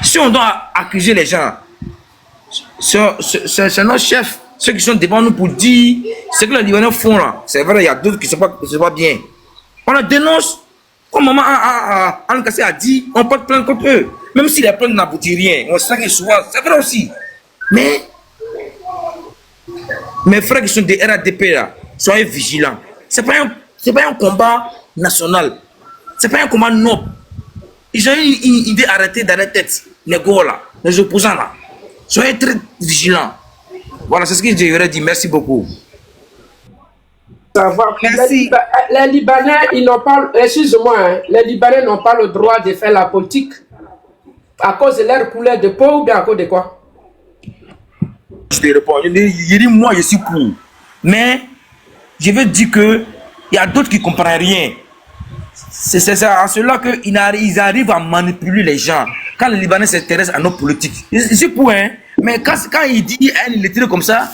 Si on doit accuser les gens, c'est nos chefs, ceux qui sont devant nous pour dire ce que les Libanais font là. C'est vrai, il y a d'autres qui ne sont pas bien. On la dénonce. Comme maman Al-Kassé a dit, on porte plainte contre eux. Même si les plaintes n'aboutissent rien. On sait que souvent, c'est vrai aussi. Mais mes frères qui sont des RADP là, soyez vigilants. C'est pas un combat national. C'est pas un combat noble. Ils ont une idée arrêtée dans la tête. Les gars là, les opposants là. Soyez très vigilants. Voilà, c'est ce que j'aurais dit. Merci beaucoup. Merci. Les Libanais, ils n'ont pas, excuse-moi, hein, les Libanais n'ont pas le droit de faire la politique à cause de leur couleur de peau ou bien à cause de quoi? Je te réponds. Je dis, moi, je suis pour. Mais je veux dire que il y a d'autres qui ne comprennent rien. C'est à cela qu'ils arrivent à manipuler les gens. Quand les Libanais s'intéressent à nos politiques. Je suis pour, hein. Mais quand il dit il est tiré comme ça,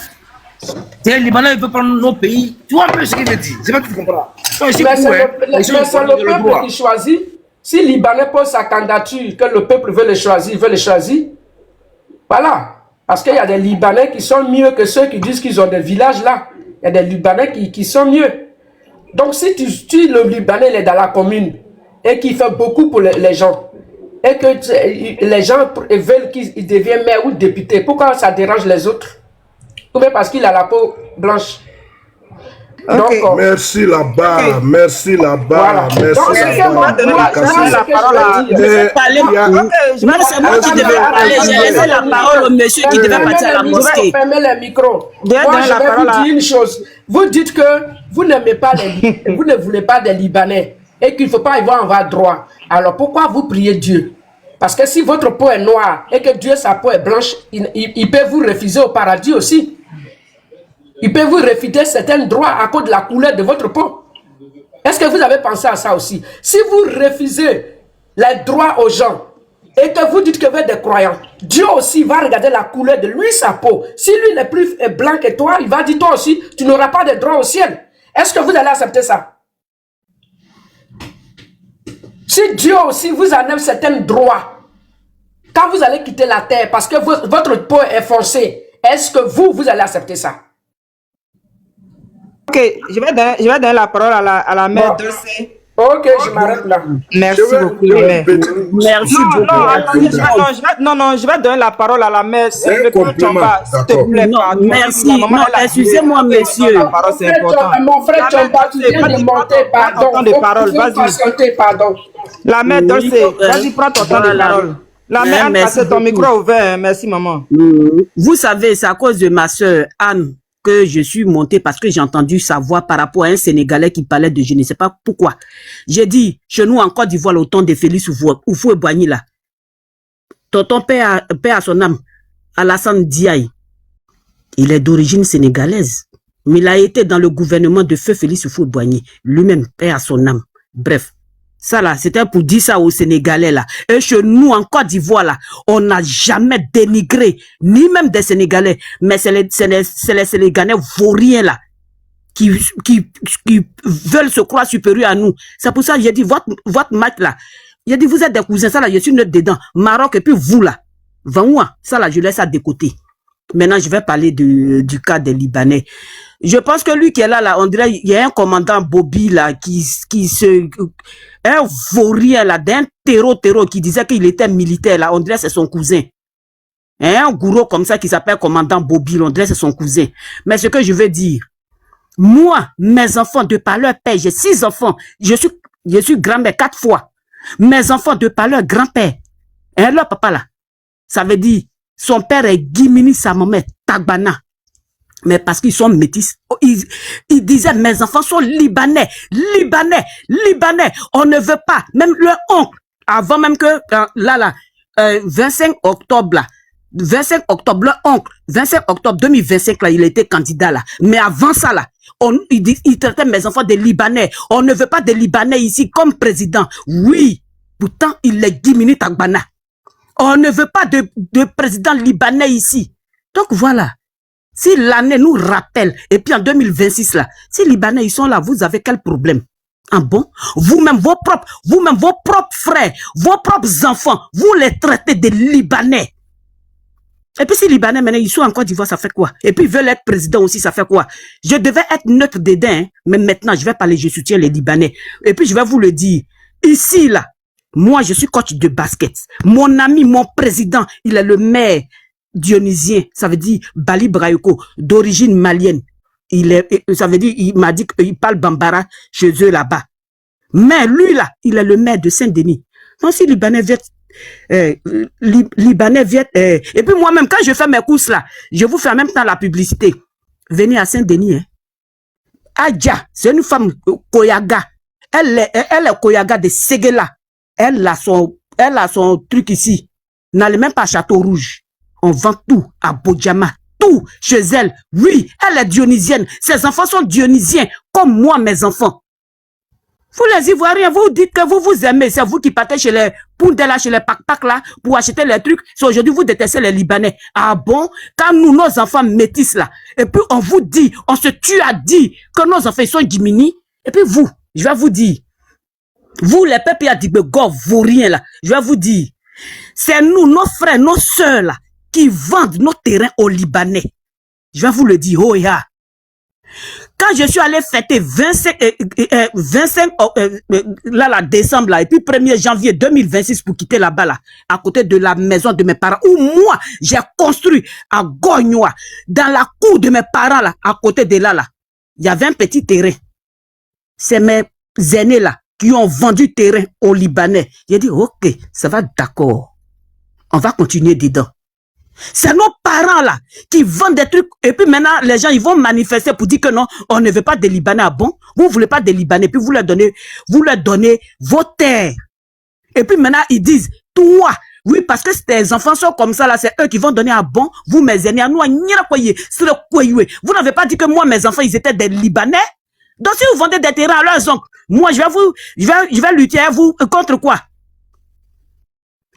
les Libanais veulent prendre nos pays. Tu vois un peu ce qu'il veut dire. C'est pas que tu comprends. Mais c'est le peuple qui choisit. Si les Libanais pose sa candidature, que le peuple veut le choisir, il veut le choisir. Voilà. Parce qu'il y a des Libanais qui sont mieux que ceux qui disent qu'ils ont des villages là. Il y a des Libanais qui sont mieux. Donc si le Libanais est dans la commune et qu'il fait beaucoup pour les gens, et que les gens veulent qu'il devienne maire ou député, pourquoi ça dérange les autres? Ou bien parce qu'il a la peau blanche. Okay. Donc, merci là-bas, merci là-bas, voilà. merci là-bas. C'est moi qui devais parler. J'ai laissé la parole au monsieur qui devait partir à la mosquée. Fermez les micros. Moi, je vais vous dire une chose. Vous dites que vous n'aimez pas vous ne voulez pas des Libanais et qu'il ne faut pas y avoir droit. Alors pourquoi vous priez Dieu? Parce que si votre peau est noire et que Dieu, sa peau est blanche, il peut vous refuser au paradis aussi. Il peut vous refuser certains droits à cause de la couleur de votre peau. Est-ce que vous avez pensé à ça aussi? Si vous refusez les droits aux gens et que vous dites que vous êtes des croyants, Dieu aussi va regarder la couleur de lui, sa peau. Si lui n'est plus blanc que toi, il va dire toi aussi, tu n'auras pas de droits au ciel. Est-ce que vous allez accepter ça? Si Dieu aussi vous enlève certains droits, quand vous allez quitter la terre parce que votre peau est foncée, est-ce que vous allez accepter ça? Ok, je vais donner la parole à la mère Dolce. Ok, je m'arrête là. Merci beaucoup, la mère. Merci beaucoup. Non, je vais donner la parole à la mère. S'il te plaît, non, merci. Non, excusez-moi, monsieur. Mon frère Chomba, tu viens de monter, pardon. La mère Dolce, vas-y, prends ton temps de parole. La mère, Anne, ton micro ouvert. Merci, maman. Vous savez, c'est à cause de ma soeur Anne que je suis montée parce que j'ai entendu sa voix par rapport à un Sénégalais qui parlait de je ne sais pas pourquoi. J'ai dit, chez nous en Côte d'Ivoire, au temps de Félix Houphouët-Boigny là, tonton père à son âme, Alassane Diaye, il est d'origine sénégalaise, mais il a été dans le gouvernement de feu Félix Houphouët-Boigny, lui-même père à son âme. Bref. Ça là, c'était pour dire ça aux Sénégalais là. Et chez nous en Côte d'Ivoire là, on n'a jamais dénigré, ni même des Sénégalais, mais c'est les Sénégalais vauriens là, qui veulent se croire supérieurs à nous. C'est pour ça que j'ai dit, votre match là, j'ai dit, vous êtes des cousins, ça là, je suis neutre dedans. Maroc et puis vous là, Vanwa, ça là, je laisse ça de côté. Maintenant, je vais parler du cas des Libanais. Je pense que lui qui est là, on dirait, il y a un commandant Bobby là, un vaurien là, d'un terreau qui disait qu'il était militaire là, on dirait c'est son cousin. Un gourou comme ça qui s'appelle commandant Bobby, on dirait c'est son cousin. Mais ce que je veux dire, moi, mes enfants, de par leur père, j'ai 6 enfants, je suis grand-mère 4 fois. Mes enfants, de par leur grand-père, leur papa là, ça veut dire, son père est Guimini, sa maman est Tagbana. Mais parce qu'ils sont métis, ils disaient, mes enfants sont libanais. On ne veut pas, même leur oncle, avant même que, 25 octobre, là, 25 octobre, leur oncle, 25 octobre 2025, là, il était candidat, là. Mais avant ça, là, il traitait mes enfants des Libanais. On ne veut pas des Libanais ici comme président. Oui, pourtant, il est Guimini Tagbana. On ne veut pas de président libanais ici. Donc voilà. Si l'année nous rappelle, et puis en 2026 là, si les Libanais ils sont là, vous avez quel problème? Ah bon? Vous-même vos propres frères, vos propres enfants, vous les traitez de Libanais. Et puis, si les Libanais, maintenant, ils sont en Côte d'Ivoire, ça fait quoi? Et puis, ils veulent être président aussi, ça fait quoi? Je devais être neutre dedans, hein, mais maintenant, je vais parler, je soutiens les Libanais. Et puis, je vais vous le dire. Ici, là, moi, je suis coach de basket. Mon ami, mon président, il est le maire dionysien, ça veut dire Bali Brayoko, d'origine malienne. Ça veut dire, il m'a dit qu'il parle Bambara chez eux là-bas. Mais lui, là, il est le maire de Saint-Denis. Donc, si Libanais vient, Libanais vient, et puis moi-même, quand je fais mes courses là, je vous fais en même temps la publicité. Venez à Saint-Denis, hein. Adja, c'est une femme Koyaga. Elle est Koyaga de Séguéla. Elle a son truc ici. N'allez même pas à Château Rouge. On vend tout à Bodjama. Tout chez elle. Oui, elle est dionysienne. Ses enfants sont dionysiens, comme moi, mes enfants. Vous les Ivoiriens, vous dites que vous vous aimez. C'est vous qui partez chez les Poundela, chez les Pak là, pour acheter les trucs. C'est aujourd'hui vous détestez les Libanais. Ah bon? Quand nous, nos enfants métis là, et puis on vous dit, on se tue à dire que nos enfants ils sont diminués. Et puis vous, je vais vous dire, vous les peuples à Dibego, vauriens là, je vais vous dire, c'est nous, nos frères, nos sœurs là, qui vendent nos terrains aux Libanais. Je vais vous le dire, oh ya. Quand je suis allé fêter 25 décembre là, et puis 1er janvier 2026 pour quitter là-bas là, à côté de la maison de mes parents, où moi, j'ai construit à Gognoa, dans la cour de mes parents là, à côté de là, il y avait un petit terrain. C'est mes aînés là, qui ont vendu terrain aux Libanais. J'ai dit, ok, ça va d'accord. On va continuer dedans. C'est nos parents là qui vendent des trucs et puis maintenant les gens ils vont manifester pour dire que non, on ne veut pas des Libanais. Ah bon? Vous voulez pas des Libanais puis vous leur donnez vos terres. Et puis maintenant ils disent toi, oui parce que tes enfants sont comme ça là, c'est eux qui vont donner à bon. Vous mes aînés à nous vous n'avez pas dit que moi mes enfants ils étaient des Libanais. Donc si vous vendez des terrains à leurs oncles, moi je vais lutter à vous contre quoi?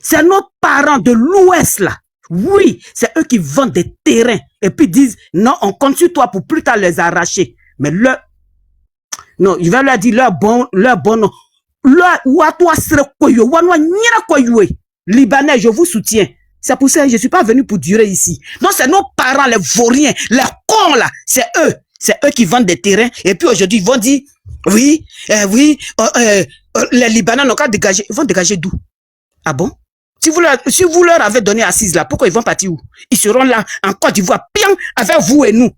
C'est nos parents de l'Ouest là. Oui, c'est eux qui vendent des terrains et puis disent non, on compte sur toi pour plus tard les arracher. Mais non, je vais leur dire leur bon nom. Libanais, je vous soutiens. C'est pour ça que je ne suis pas venu pour durer ici. Non, c'est nos parents, les vauriens, les cons là, c'est eux qui vendent des terrains et puis aujourd'hui ils vont dire oui, les Libanais n'ont qu'à dégager. Ils vont dégager d'où? Ah bon? Si vous leur avez donné assise là, pourquoi ils vont partir où? Ils seront là, en Côte d'Ivoire, bien avec vous et nous.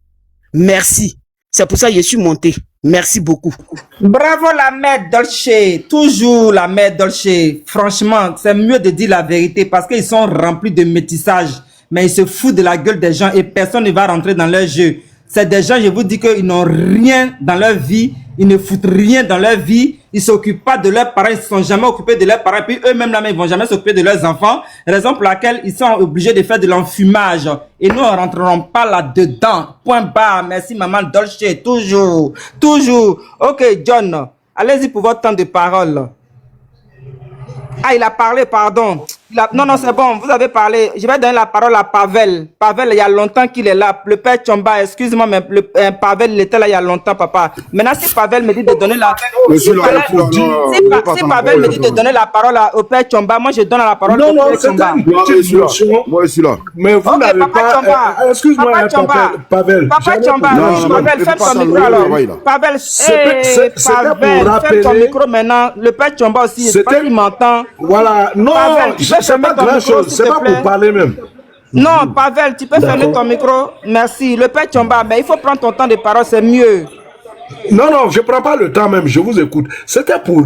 Merci. C'est pour ça que je suis monté. Merci beaucoup. Bravo la mère Dolce. Toujours la mère Dolce. Franchement, c'est mieux de dire la vérité parce qu'ils sont remplis de métissage. Mais ils se foutent de la gueule des gens et personne ne va rentrer dans leur jeu. C'est des gens, je vous dis qu'ils n'ont rien dans leur vie. Ils ne foutent rien dans leur vie. Ils ne s'occupent pas de leurs parents. Ils ne se sont jamais occupés de leurs parents. Puis eux-mêmes, là, ils ne vont jamais s'occuper de leurs enfants. Raison pour laquelle ils sont obligés de faire de l'enfumage. Et nous, on ne rentrerons pas là-dedans. Point barre. Merci, maman Dolce. Toujours. Toujours. Ok, John. Allez-y pour votre temps de parole. Ah, il a parlé, pardon. Non, c'est bon, vous avez parlé. Je vais donner la parole à Pavel. Pavel, il y a longtemps qu'il est là. Le père Chomba, excuse-moi, mais Pavel, il était là il y a longtemps, papa. Maintenant, si Pavel me dit de donner la... Si Pavel me dit de donner la parole au père Chomba, moi, je donne la parole au père Chomba. Moi, je suis là. Mais vous n'avez pas... Excuse-moi, Pavel. Papa Chomba, Pavel, ferme ton micro alors. Pavel, ferme ton micro maintenant. Le père Chomba aussi, je sais pas qu'il m'entend. Voilà, non, c'est pas grand chose, c'est pas pour parler même. Non, Pavel, tu peux fermer ton micro. Merci. Le père Chomba, mais il faut prendre ton temps de parole, c'est mieux. Non, je ne prends pas le temps même, je vous écoute. C'était pour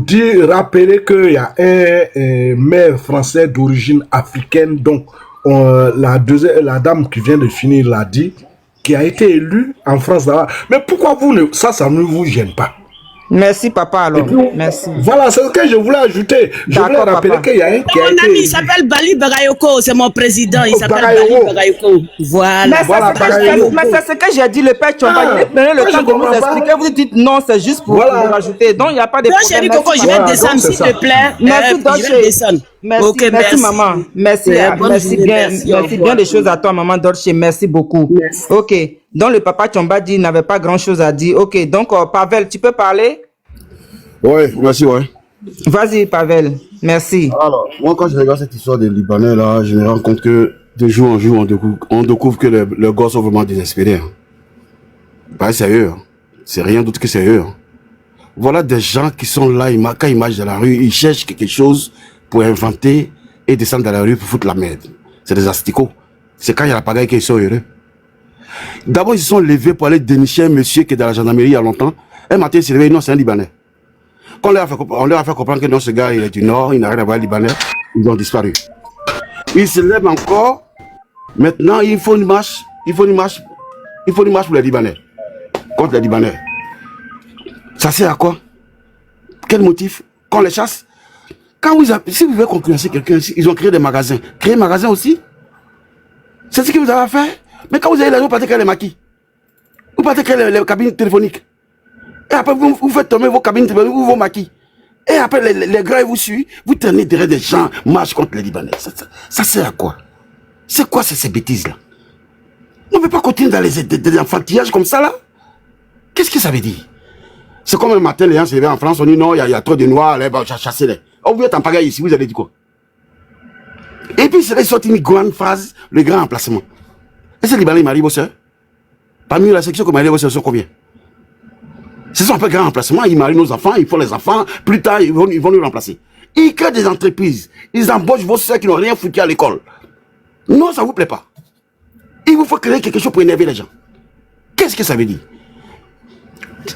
rappeler qu'il y a un maire français d'origine africaine, donc la dame qui vient de finir l'a dit, qui a été élue en France là-bas. Mais pourquoi ça ne vous gêne pas? Merci papa alors, merci. Voilà, c'est ce que je voulais ajouter. Je voulais rappeler qu'il y a un qui a été... Mon ami, il s'appelle Bali Bagayoko, c'est mon président, il s'appelle Bali Bagayoko. Voilà. Mais c'est ce que j'ai dit, le père Chomba, il prenait le temps de nous expliquer, vous dites non, c'est juste pour rajouter, donc il n'y a pas de problème. Chérie Coco, je vais descendre s'il te plaît. Merci, je vais descendre. Merci maman, merci bien des choses à toi maman Dolce, merci beaucoup. Ok, donc le papa Chomba dit il n'avait pas grand chose à dire. Ok, donc Pavel, tu peux parler? Oui, merci, ouais. Vas-y Pavel, merci. Alors, moi quand je regarde cette histoire des Libanais là, je me rends compte que De jour en jour, on découvre que les gosses sont vraiment désespérés. Hein. Pas sérieux. Hein. C'est rien d'autre que sérieux. Hein. Voilà des gens qui sont là, quand ils marchent dans la rue, ils cherchent quelque chose pour inventer et descendre dans la rue pour foutre la merde. C'est des asticots. C'est quand il y a la pagaille qu'ils sont heureux. D'abord, ils se sont levés pour aller dénicher un monsieur qui est dans la gendarmerie il y a longtemps. Un matin, ils se réveillent, non, c'est un Libanais. Quand on leur a fait comprendre que non, ce gars, il est du Nord, il n'a rien à voir avec les Libanais, ils ont disparu. Ils se lèvent encore. Maintenant, il faut une marche pour les Libanais. Contre les Libanais. Ça sert à quoi? Quel motif? Qu'on les chasse? Si vous voulez concurrencer quelqu'un, ils ont créé des magasins. Créer un magasin aussi? C'est ce que vous avez fait? Mais quand vous avez l'argent, vous partez créer les maquis. Vous partez créer les cabines téléphoniques. Et après, vous faites tomber vos cabines téléphoniques ou vos maquis. Et après, les gars, vous suivent, vous tenez derrière des gens, marchent contre les Libanais. Ça sert à quoi? C'est quoi ces bêtises-là? On ne peut pas continuer dans des enfantillages comme ça, là? Qu'est-ce que ça veut dire? C'est comme un matin, les gens se réveillent en France, on dit non, il y a trop de noirs, là, chassez-les. Oh, vous êtes en pagaille ici, vous allez dire quoi? Et puis, c'est sorti une grande phrase, le grand emplacement. Et ces Libanais, ils marient vos soeurs? Parmi la section que marient vos soeurs sont combien? Ce sont un peu grand emplacement, ils marient nos enfants, ils font les enfants, plus tard, ils vont nous remplacer. Ils créent des entreprises, ils embauchent vos soeurs qui n'ont rien foutu à l'école. Non, ça ne vous plaît pas. Il vous faut créer quelque chose pour énerver les gens. Qu'est-ce que ça veut dire?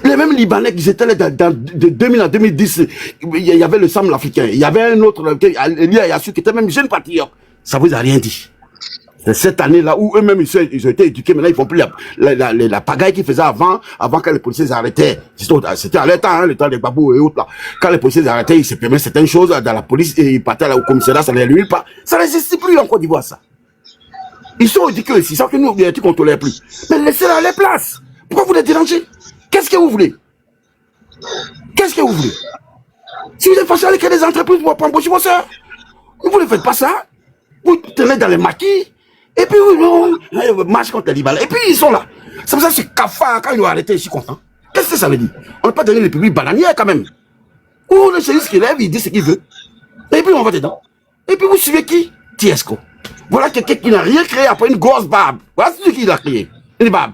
Les mêmes Libanais qui étaient là de 2000 à 2010, il y avait le Sam africain, il y avait un autre, Elia Yassou, qui était même jeune patriote. Ça vous a rien dit. C'est cette année-là où eux-mêmes ils ont été éduqués, maintenant ils font plus la pagaille qu'ils faisaient avant que les policiers arrêtaient. C'était à leur temps, hein, le temps des babous et autres là. Quand les policiers arrêtaient, ils se permettaient certaines choses dans la police et ils partaient au commissariat, ça ne les ruine pas. Ça n'existe plus en Côte d'Ivoire, ça. Ils sont éduqués ici, sans que nous, tu ne contrôlons plus. Mais laissez-la à les places. Pourquoi vous les dérangez? Qu'est-ce que vous voulez? Qu'est-ce que vous voulez? Si vous êtes fâché avec des entreprises pour embaucher vos soeurs, vous ne faites pas ça. Vous tenez dans les maquis. Et puis, vous marchez contre les Libanais. Et puis, ils sont là. C'est pour ça que ce cafard, quand ils l'ont arrêté, je suis content. Qu'est-ce que ça veut dire? On n'a pas donné les publics bananières quand même. Ou le chéri qui lève, il dit ce qu'il veut. Et puis, on va dedans. Et puis, vous suivez qui? Tiesco. Voilà quelqu'un qui n'a rien créé après une grosse barbe. Voilà celui qui l'a créé. Une barbe.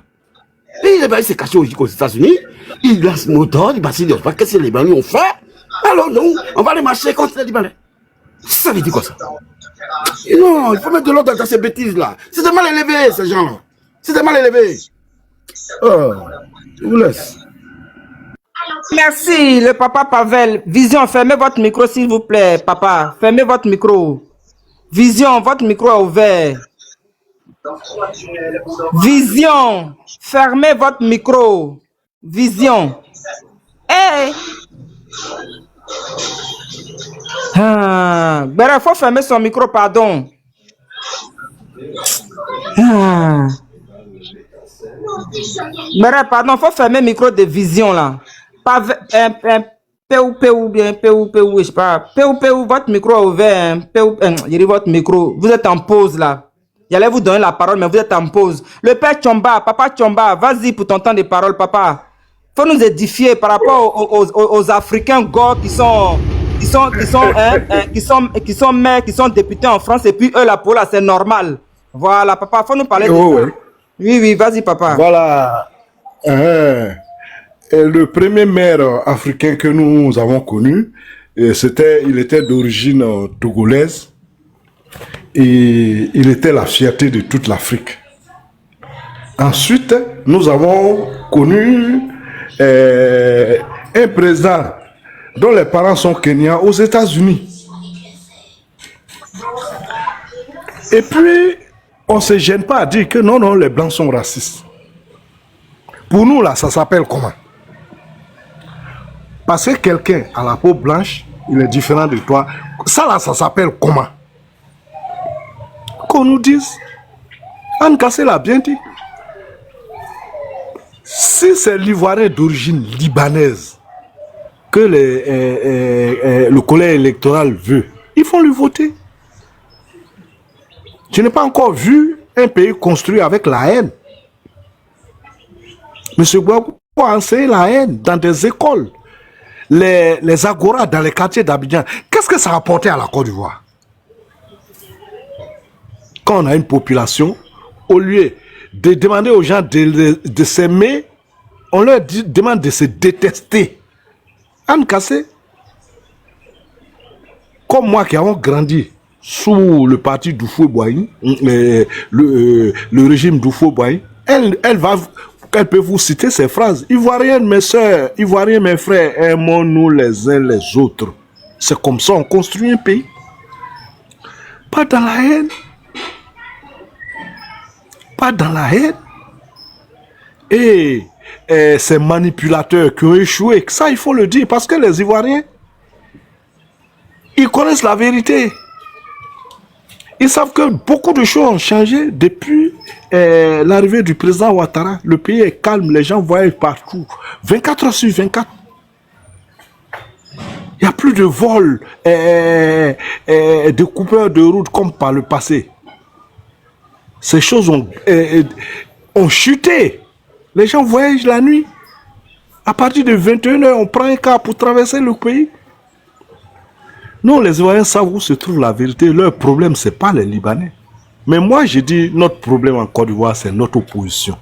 Et il s'est caché aux États-Unis. Il lance le moteur, il passe, il dit, qu'est-ce que les Libanais ont fait? Alors, nous, on va les marcher contre les Libanais. Ça veut dire quoi ça? Et non, il faut mettre de l'ordre dans ces bêtises-là. C'est de mal élevé, ces gens-là. C'est de mal élevé. Oh, je vous laisse. Merci, le papa Pavel. Vision, fermez votre micro, s'il vous plaît, papa. Fermez votre micro. Vision, votre micro est ouvert. Vision, fermez votre micro. Vision. Hey! Il faut fermer son micro, pardon. Pardon, il faut fermer le micro de Vision là. Je sais pas. Votre micro est ouvert. Je dis votre micro. Vous êtes en pause là. J'allais vous donner la parole, mais vous êtes en pause. Le père Tchomba, papa Tchomba, vas-y pour ton temps de parole, papa. Faut nous édifier par rapport aux Africains gore qui sont maires, qui sont députés en France, et puis eux là pour là c'est normal. Voilà, papa, faut nous parler de ça. Oui, vas-y, papa. Voilà. Le premier maire africain que nous avons connu, il était d'origine togolaise et il était la fierté de toute l'Afrique. Ensuite, nous avons connu un président dont les parents sont kenyans aux États-Unis. Et puis, on ne se gêne pas à dire que non, les Blancs sont racistes. Pour nous, là, ça s'appelle comment? Parce que quelqu'un à la peau blanche, il est différent de toi. Ça, là, ça s'appelle comment? Qu'on nous dise. Anne Kassé l'a bien dit. Si c'est l'Ivoirien d'origine libanaise que le collège électoral veut, ils font lui voter. Je n'ai pas encore vu un pays construit avec la haine. M. Gbagbo a enseigné la haine dans des écoles, les agoras dans les quartiers d'Abidjan. Qu'est-ce que ça a apporté à la Côte d'Ivoire? quand on a une population, au lieu de demander aux gens de s'aimer, on leur demande de se détester. Anne Kassé, comme moi qui avons grandi sous le parti d'Oufoué-Boigny, le régime d'Oufoué-Boigny, elle peut vous citer ces phrases. Ivoiriennes, mes soeurs, Ivoiriens, mes frères, aimons-nous les uns les autres. C'est comme ça on construit un pays. Pas dans la haine. Pas dans la haine. Et ces manipulateurs qui ont échoué, ça il faut le dire, parce que les Ivoiriens, ils connaissent la vérité. Ils savent que beaucoup de choses ont changé depuis l'arrivée du président Ouattara. Le pays est calme, les gens voient partout. 24 heures sur 24. Il n'y a plus de vols, de coupeurs de route comme par le passé. Ces choses ont chuté. Les gens voyagent la nuit. À partir de 21 heures, on prend un car pour traverser le pays. Nous, les Ivoiriens savent où se trouve la vérité. Leur problème, ce n'est pas les Libanais. Mais moi, je dis, notre problème en Côte d'Ivoire, c'est notre opposition.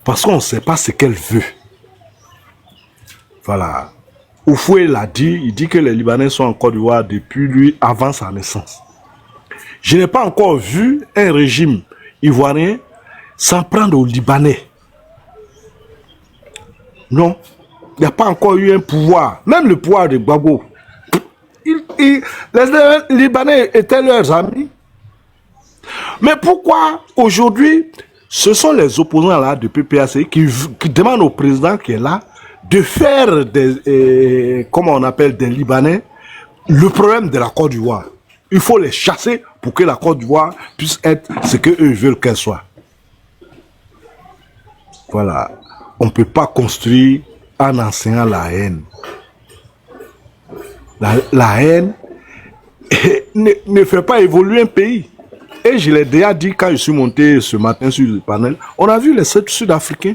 Parce qu'on ne sait pas ce qu'elle veut. Voilà. Oufoué l'a dit, il dit que les Libanais sont en Côte d'Ivoire depuis lui, avant sa naissance. Je n'ai pas encore vu un régime ivoirien s'en prendre aux Libanais. Non. Il n'y a pas encore eu un pouvoir. Même le pouvoir de Gbagbo. Les Libanais étaient leurs amis. Mais pourquoi aujourd'hui, ce sont les opposants là de PPAC qui demandent au président qui est là de faire des, comment on appelle, des Libanais, le problème de la Côte d'Ivoire. Il faut les chasser pour que la Côte d'Ivoire puisse être ce qu'eux veulent qu'elle soit. Voilà. On ne peut pas construire en enseignant la haine. La haine ne fait pas évoluer un pays. Et je l'ai déjà dit quand je suis monté ce matin sur le panel, on a vu les Sud-Africains.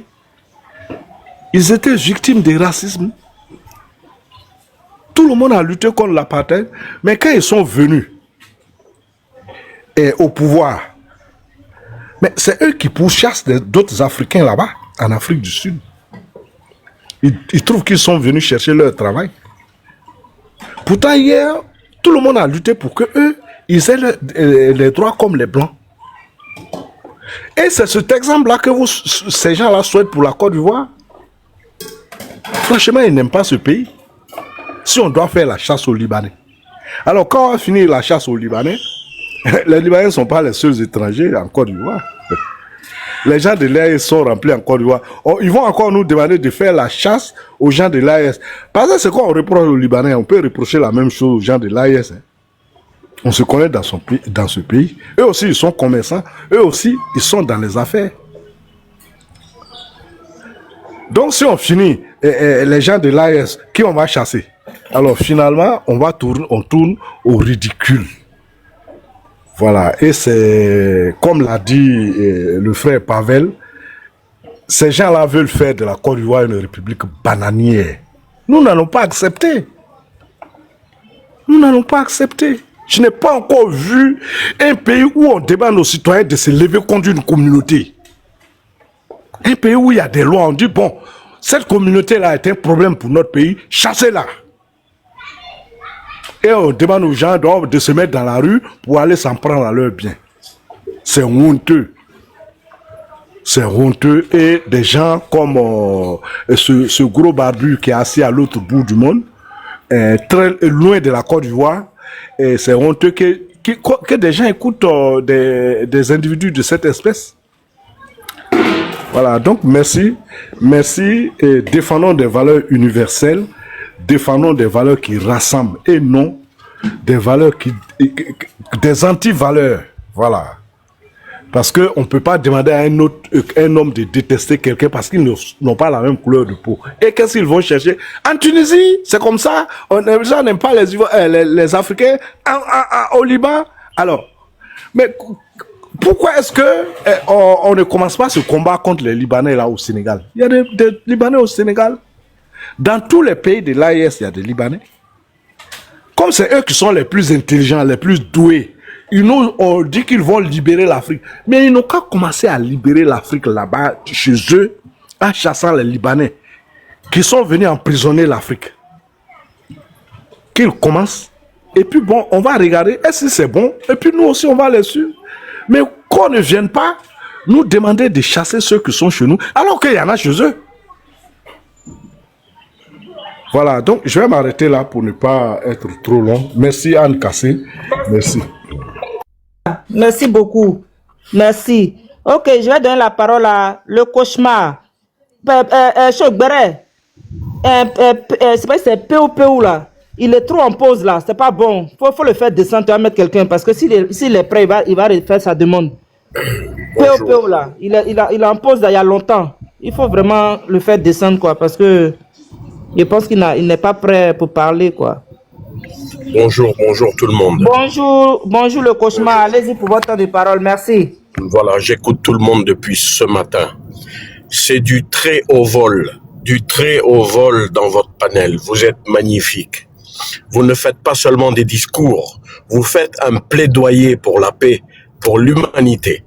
Ils étaient victimes de racisme. Tout le monde a lutté contre l'apartheid, mais quand ils sont venus au pouvoir, mais c'est eux qui pourchassent d'autres Africains là-bas, en Afrique du Sud. Ils trouvent qu'ils sont venus chercher leur travail. Pourtant, hier, tout le monde a lutté pour que eux, ils aient les droits comme les Blancs. Et c'est cet exemple-là que ces gens-là souhaitent pour la Côte d'Ivoire. Franchement, ils n'aiment pas ce pays. Si on doit faire la chasse aux Libanais. Alors, quand on va finir la chasse aux Libanais, les Libanais ne sont pas les seuls étrangers en Côte d'Ivoire. Les gens de l'AES sont remplis en Côte d'Ivoire. Ils vont encore nous demander de faire la chasse aux gens de l'AES. Parce que c'est quoi on reproche aux Libanais? On peut reprocher la même chose aux gens de l'AES. Hein. On se connaît dans ce pays. Eux aussi, ils sont commerçants. Eux aussi, ils sont dans les affaires. Donc, si on finit, les gens de l'AES, qui on va chasser? Alors, finalement, on tourne au ridicule. Voilà. Et c'est, comme l'a dit le frère Pavel, ces gens-là veulent faire de la Côte d'Ivoire une république bananière. Nous n'allons pas accepter. Nous n'allons pas accepter. Je n'ai pas encore vu un pays où on demande aux citoyens de se lever contre une communauté. Un pays où il y a des lois, on dit, bon, cette communauté-là est un problème pour notre pays, chassez-la. Et on demande aux gens de se mettre dans la rue pour aller s'en prendre à leurs biens. C'est honteux. C'est honteux. Et des gens comme ce gros barbu qui est assis à l'autre bout du monde, très loin de la Côte d'Ivoire, c'est honteux que des gens écoutent des individus de cette espèce. Voilà, donc merci. Merci et défendons des valeurs universelles, défendons des valeurs qui rassemblent et non des valeurs des anti-valeurs. Voilà. Parce qu'on ne peut pas demander à un homme de détester quelqu'un parce qu'ils n'ont pas la même couleur de peau. Et qu'est-ce qu'ils vont chercher? En Tunisie, c'est comme ça. Les gens n'aiment pas les Africains. Au Liban, alors. Mais pourquoi est-ce que on ne commence pas ce combat contre les Libanais là au Sénégal? Il y a des Libanais au Sénégal. Dans tous les pays de l'AES, il y a des Libanais. Comme c'est eux qui sont les plus intelligents, les plus doués, ils nous ont dit qu'ils vont libérer l'Afrique. Mais ils n'ont qu'à commencer à libérer l'Afrique là-bas, chez eux, en chassant les Libanais qui sont venus emprisonner l'Afrique. Qu'ils commencent. Et puis bon, on va regarder, est-ce que c'est bon? Et puis nous aussi, on va les suivre. Mais qu'on ne vienne pas nous demander de chasser ceux qui sont chez nous, alors qu'il y en a chez eux. Voilà, donc je vais m'arrêter là pour ne pas être trop long. Merci Anne Kassé. Merci. Merci beaucoup. Merci. Ok, je vais donner la parole à le cauchemar. Chogbere. C'est pas c'est POPO là. Il est trop en pause là, c'est pas bon. Faut le faire descendre, tu vas mettre quelqu'un parce que s'il est prêt, il va faire sa demande. PO là, il est en pause là, il y a longtemps. Il faut vraiment le faire descendre quoi parce que je pense qu'il n'est pas prêt pour parler quoi. Bonjour tout le monde. Bonjour le cauchemar, allez-y pour votre temps de parole, merci. Voilà, j'écoute tout le monde depuis ce matin. C'est du très haut vol dans votre panel. Vous êtes magnifique. Vous ne faites pas seulement des discours, vous faites un plaidoyer pour la paix, pour l'humanité.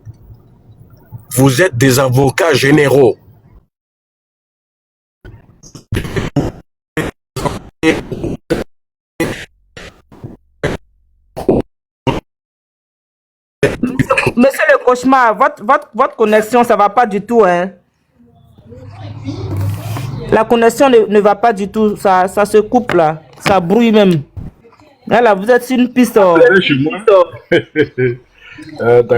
Vous êtes des avocats généraux. Monsieur le cauchemar, votre connexion, ça va pas du tout, hein? La connexion ne va pas du tout, ça se coupe là, ça brouille même. Là, vous êtes sur une piste.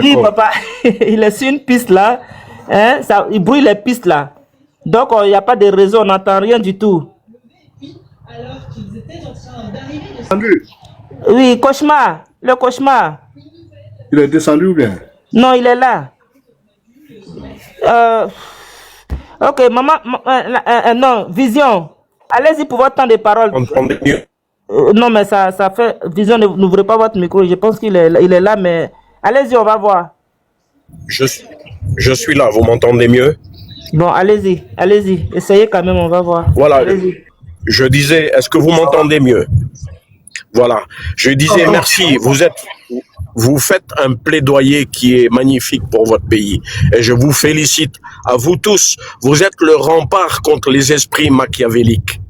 Oui, papa, il est sur une piste là, hein? Il brouille les pistes là. Donc, il n'y a pas de réseau, on n'entend rien du tout. Alors qu'ils étaient en train d'arriver. Oui, cauchemar, le cauchemar. Il est descendu ou bien? Non, il est là. Ok, maman, non, Vision. Allez-y pour votre temps de parole. Non, mais ça fait... Vision, n'ouvrez pas votre micro. Je pense qu'il est là, mais... Allez-y, on va voir. Je suis là, vous m'entendez mieux? Bon, allez-y. Essayez quand même, on va voir. Voilà, je disais, est-ce que vous m'entendez mieux? Voilà, je disais merci, vous faites un plaidoyer qui est magnifique pour votre pays et je vous félicite à vous tous. Vous êtes le rempart contre les esprits machiavéliques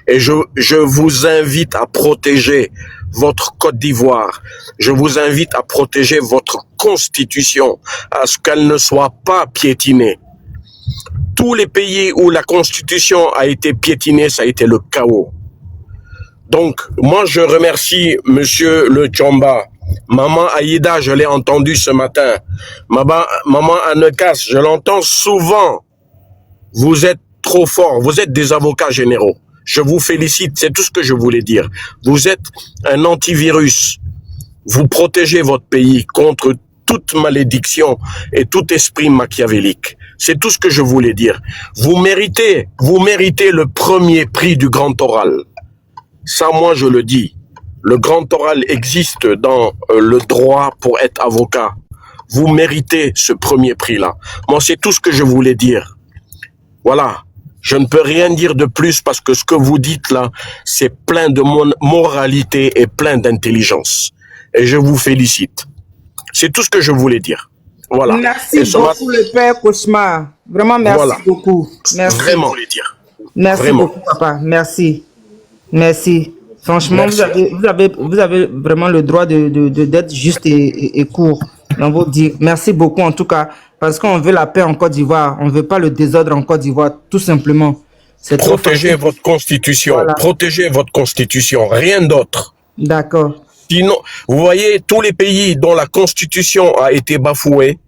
et je vous invite à protéger votre Côte d'Ivoire. Je vous invite à protéger votre constitution, à ce qu'elle ne soit pas piétinée. Tous les pays où la constitution a été piétinée, ça a été le chaos. Donc, moi, je remercie Monsieur le Tchamba. Maman Aïda, je l'ai entendu ce matin. Maman Anekas, je l'entends souvent. Vous êtes trop forts. Vous êtes des avocats généraux. Je vous félicite. C'est tout ce que je voulais dire. Vous êtes un antivirus. Vous protégez votre pays contre toute malédiction et tout esprit machiavélique. C'est tout ce que je voulais dire. Vous méritez le premier prix du Grand Oral. Ça, moi, je le dis. Le Grand Oral existe dans le droit pour être avocat. Vous méritez ce premier prix-là. Moi, c'est tout ce que je voulais dire. Voilà. Je ne peux rien dire de plus parce que ce que vous dites là, c'est plein de moralité et plein d'intelligence. Et je vous félicite. C'est tout ce que je voulais dire. Voilà. Merci beaucoup, le père Cauchemar. Vraiment, merci beaucoup. Merci. Vraiment, je voulais dire. Merci beaucoup, papa. Merci. Franchement, vous avez vraiment le droit d'être juste et court dans vos dires. Merci beaucoup en tout cas, parce qu'on veut la paix en Côte d'Ivoire. On ne veut pas le désordre en Côte d'Ivoire, tout simplement. Protégez votre constitution. Voilà. Protégez votre constitution, rien d'autre. D'accord. Sinon, vous voyez, tous les pays dont la constitution a été bafouée,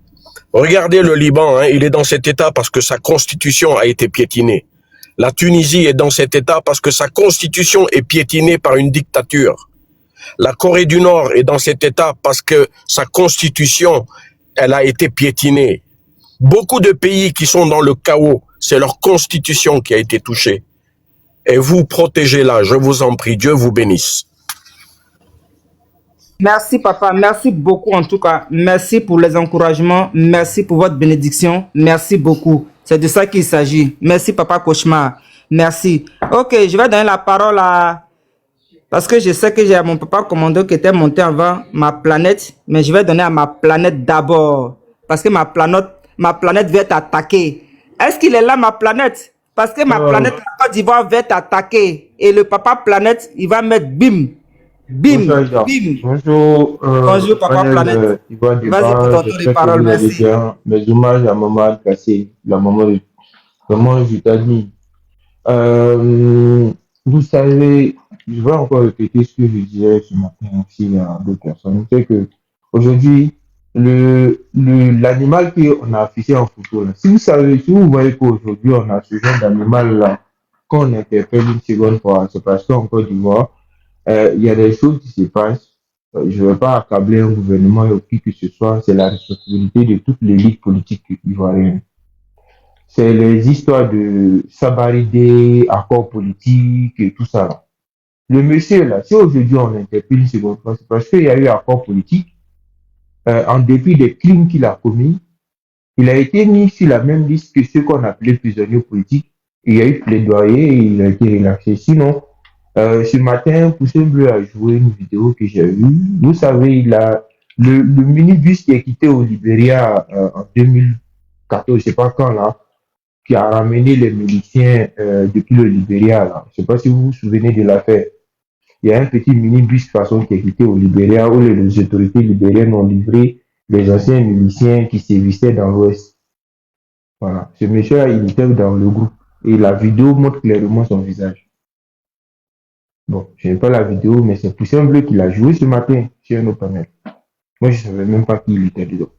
regardez le Liban, hein, il est dans cet état parce que sa constitution a été piétinée. La Tunisie est dans cet état parce que sa constitution est piétinée par une dictature. La Corée du Nord est dans cet état parce que sa constitution, elle a été piétinée. Beaucoup de pays qui sont dans le chaos, c'est leur constitution qui a été touchée. Et vous protégez-la, je vous en prie, Dieu vous bénisse. Merci papa, merci beaucoup en tout cas. Merci pour les encouragements, merci pour votre bénédiction, merci beaucoup. C'est de ça qu'il s'agit. Merci papa Cauchemar, merci. Ok, je vais donner la parole à Parce que je sais que j'ai mon papa commando qui était monté avant ma planète, mais je vais donner à ma planète d'abord. Parce que ma planète va être attaquée. Est-ce qu'il est là, ma planète? Parce que ma planète, la Côte d'Ivoire, va être attaquée. Et le papa planète, il va mettre bim, bim, bim. Bonjour, Bonjour, papa planète. Vas-y pour ton tour de parole, merci. Mes hommages à Maman Kassé, la maman je t'admire. Vous savez, je vais encore répéter ce que je disais ce matin aussi à d'autres personnes. C'est que aujourd'hui, l'animal qu'on a affiché en photo là, si vous voyez qu'aujourd'hui on a ce genre d'animal là, qu'on interpelle une seconde fois, c'est parce qu'en Côte d'Ivoire, il y a des choses qui se passent. Je ne vais pas accabler un gouvernement ou qui que ce soit, c'est la responsabilité de toute l'élite politique ivoirienne. C'est les histoires de sabaridé, accords politiques et tout ça là. Le monsieur là, si aujourd'hui on l'interpelle une seconde fois, c'est parce qu'il y a eu accord politique, en dépit des crimes qu'il a commis, il a été mis sur la même liste que ceux qu'on appelait prisonniers politiques. Il y a eu plaidoyer et il a été relaxé. Sinon, ce matin, Poussin Bleu a joué une vidéo que j'ai vue. Vous savez, le minibus qui est quitté au Libéria en 2014, je sais pas quand là, qui a ramené les miliciens depuis le Libéria là. Je sais pas si vous vous souvenez de l'affaire. Il y a un petit minibus façon qui est quitté au Libéria où les autorités libériennes ont livré les anciens miliciens qui sévissaient dans l'Ouest. Voilà. Ce monsieur-là, il était dans le groupe. Et la vidéo montre clairement son visage. Bon, je n'ai pas la vidéo, mais c'est Poussin Bleu qui l'a joué ce matin sur un autre panel. Moi, je ne savais même pas qui il était dedans.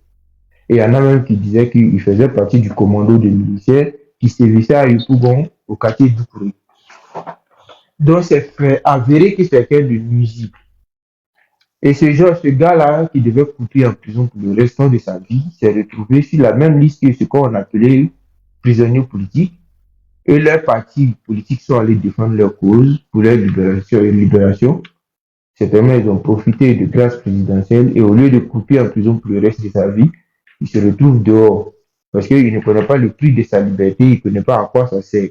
Et il y en a même qui disaient qu'il faisait partie du commando des miliciens qui sévissait à Yopougon, au quartier d'Oukouré. Donc, c'est fait avéré que c'est quelqu'un de nuisible. Et ce gars-là, qui devait couper en prison pour le restant de sa vie, s'est retrouvé sur la même liste que ce qu'on appelait prisonniers politiques. Et leurs partis politiques sont allés défendre leur cause pour leur libération. Certainement, ils ont profité de grâce présidentielle et au lieu de couper en prison pour le reste de sa vie, il se retrouve dehors. Parce qu'il ne connaît pas le prix de sa liberté, il ne connaît pas à quoi ça sert.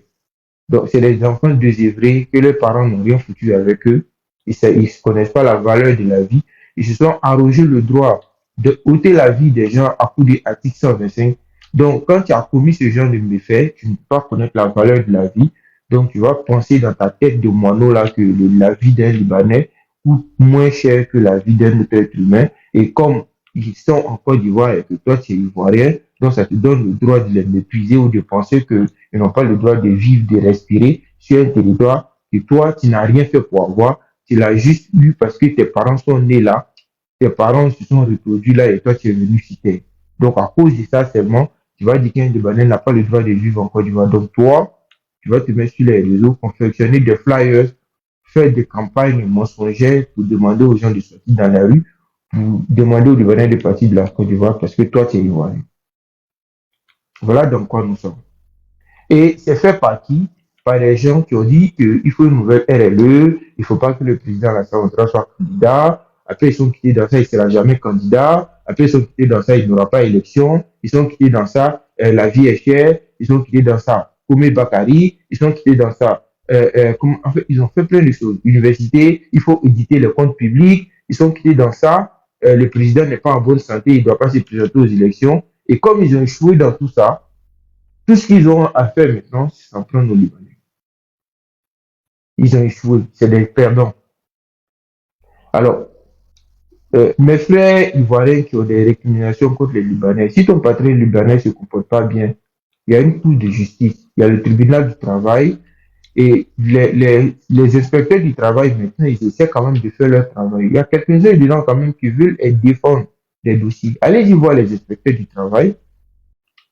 Donc, c'est des enfants désœuvrés que leurs parents n'ont rien foutu avec eux. Ils ne connaissent pas la valeur de la vie. Ils se sont arrogés le droit de ôter la vie des gens à coup d'article 125. Donc, quand tu as commis ce genre de méfait, tu ne peux pas connaître la valeur de la vie. Donc, tu vas penser dans ta tête de moineau là que la vie d'un Libanais coûte moins cher que la vie d'un autre être humain. Et comme ils sont en Côte d'Ivoire et que toi, tu es ivoirien, donc ça te donne le droit de les mépriser ou de penser qu'ils n'ont pas le droit de vivre, de respirer sur un territoire que toi, tu n'as rien fait pour avoir. Tu l'as juste eu parce que tes parents sont nés là, tes parents se sont reproduits là et toi, tu es venu citer. Donc, à cause de ça seulement, tu vas dire qu'un Libanais n'a pas le droit de vivre en Côte d'Ivoire. Donc, toi, tu vas te mettre sur les réseaux, confectionner des flyers, faire des campagnes mensongères pour demander aux gens de sortir dans la rue, pour demander aux Libanais de partir de la Côte d'Ivoire parce que toi, tu es ivoirien. Voilà dans quoi nous sommes. Et c'est fait par qui? Par les gens qui ont dit qu'il faut une nouvelle RLE, il ne faut pas que le président Alassane Ouattara soit candidat. Après, ils sont quittés dans ça, il ne sera jamais candidat. Après, ils sont quittés dans ça, il n'y aura pas élection. Ils sont quittés dans ça, la vie est chère. Ils sont quittés dans ça, Koumé Bakari. Ils sont quittés dans ça, en fait, ils ont fait plein de choses. Université, il faut éditer les comptes publics. Ils sont quittés dans ça, le président n'est pas en bonne santé, il ne doit pas se présenter aux élections. Et comme ils ont échoué dans tout ça, tout ce qu'ils ont à faire maintenant, c'est s'en prendre aux Libanais. Ils ont échoué, c'est des perdants. Alors, mes frères ivoiriens qui ont des récriminations contre les Libanais, si ton patron libanais ne se comporte pas bien, il y a une cour de justice, il y a le tribunal du travail, et les inspecteurs du travail, maintenant, ils essaient quand même de faire leur travail. Il y a quelques-uns dedans quand même qui veulent défendre des dossiers. Allez-y voir les inspecteurs du travail.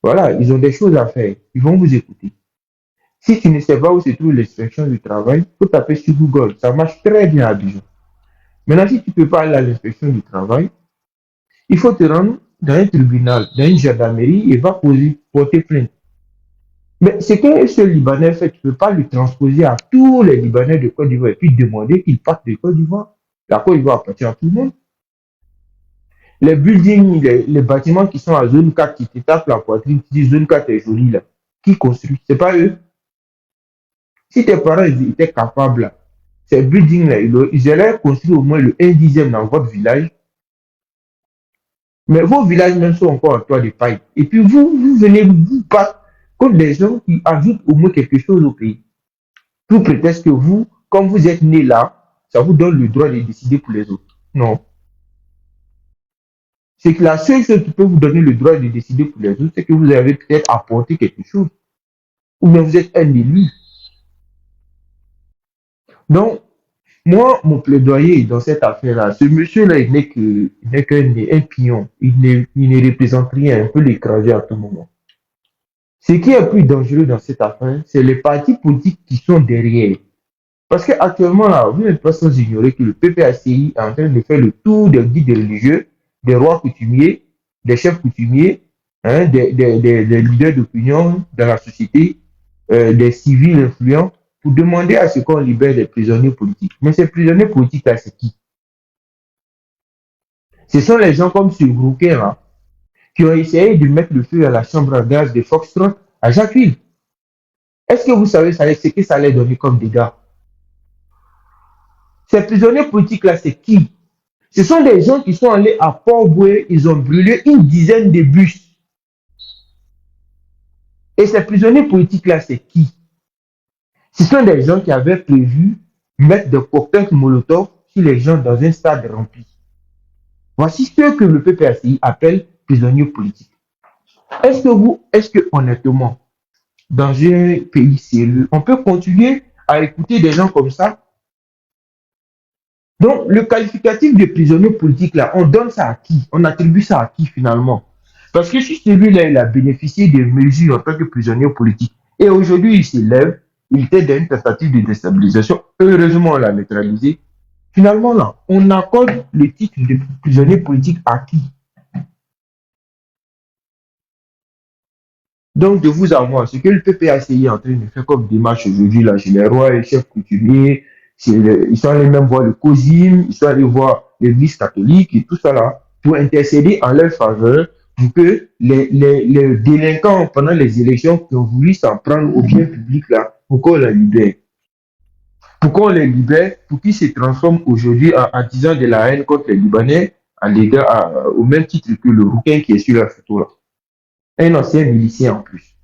Voilà, ils ont des choses à faire. Ils vont vous écouter. Si tu ne sais pas où se trouve l'inspection du travail, il faut taper sur Google. Ça marche très bien à Abidjan. Maintenant, si tu ne peux pas aller à l'inspection du travail, il faut te rendre dans un tribunal, dans une gendarmerie et va porter plainte. Mais ce qu'un seul Libanais fait, tu ne peux pas le transposer à tous les Libanais de Côte d'Ivoire et puis demander qu'ils partent de Côte d'Ivoire. La Côte d'Ivoire appartient à tout le monde. Les buildings, les bâtiments qui sont à zone 4, qui te tapent la poitrine, qui disent zone 4 est jolie là, qui construit? Ce n'est pas eux. Si tes parents étaient capables, ces buildings-là, ils auraient construit au moins le 1/10 dans votre village. Mais vos villages même sont encore en toit de paille. Et puis vous venez vous battre contre des gens qui ajoutent au moins quelque chose au pays. Tout prétexte que vous, comme vous êtes né là, ça vous donne le droit de décider pour les autres. Non. C'est que la seule chose qui peut vous donner le droit de décider pour les autres, c'est que vous avez peut-être apporté quelque chose. Ou bien vous êtes un élu. Donc, moi, mon plaidoyer dans cette affaire-là, ce monsieur-là, il n'est qu'un pion. Il ne représente rien. On peut l'écraser à tout moment. Ce qui est plus dangereux dans cette affaire, c'est les partis politiques qui sont derrière. Parce qu'actuellement, là, vous n'êtes pas sans ignorer que le PPACI est en train de faire le tour des guides religieux, des rois coutumiers, des chefs coutumiers, hein, des leaders d'opinion dans la société, des civils influents, pour demander à ce qu'on libère des prisonniers politiques. Mais ces prisonniers politiques-là, c'est qui? Ce sont les gens comme ce Rouquin-là, qui ont essayé de mettre le feu à la chambre à gaz de Foxtrot à Jacqueline. Est-ce que vous savez ce que ça allait donner comme dégâts? Ces prisonniers politiques-là, c'est qui? Ce sont des gens qui sont allés à Port-Boué, ils ont brûlé une dizaine de bus. Et ces prisonniers politiques-là, c'est qui? Ce sont des gens qui avaient prévu mettre des cocktails Molotov sur les gens dans un stade rempli. Voici ce que le PPACI appelle prisonniers politiques. Est-ce que honnêtement, dans un pays sérieux, on peut continuer à écouter des gens comme ça? Donc, le qualificatif de prisonnier politique, là, on donne ça à qui? On attribue ça à qui finalement? Parce que si celui-là, il a bénéficié des mesures en tant que prisonnier politique, et aujourd'hui, il s'élève, il était dans une tentative de déstabilisation, heureusement, on l'a neutralisé. Finalement, là, on accorde le titre de prisonnier politique à qui? Donc, de vous à moi, ce que le PPACI est en train de faire comme démarche aujourd'hui, là, chez les rois et chefs coutumiers, ils sont allés même voir le COSIM, ils sont allés voir l'église catholique et tout ça là, pour intercéder en leur faveur, pour que les délinquants pendant les élections qui ont voulu s'en prendre au bien public là, pour qu'on les libère. Pour qu'on les libère, pour qu'ils se transforment aujourd'hui en artisans de la haine contre les Libanais, à l'égard, au même titre que le Rouquin qui est sur la photo là. Un ancien milicien en plus.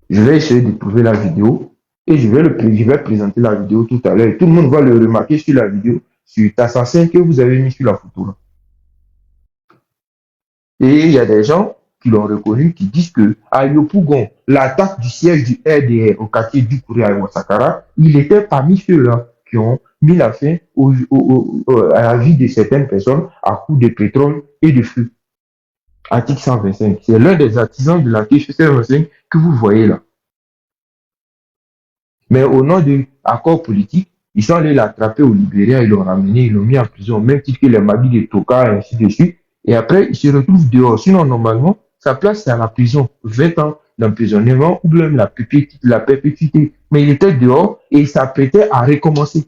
Je vais essayer de trouver la vidéo et je vais présenter la vidéo tout à l'heure. Tout le monde va le remarquer sur la vidéo, sur l'assassin que vous avez mis sur la photo là. Et il y a des gens qui l'ont reconnu, qui disent que à Yopougon, l'attaque du siège du RDR au quartier du Kouré à Ouassakara, il était parmi ceux-là qui ont mis la fin à la vie de certaines personnes à coups de pétrole et de feu. Article 125. C'est l'un des artisans de l'article 125 que vous voyez là. Mais au nom de l'accord politique, ils sont allés l'attraper au Libéria, ils l'ont ramené, ils l'ont mis en prison, au même titre que les Mali de Toka et ainsi de suite. Et après, il se retrouve dehors. Sinon, normalement, sa place, c'est à la prison. 20 ans d'emprisonnement ou même la perpétuité. Mais il était dehors et il s'apprêtait à recommencer.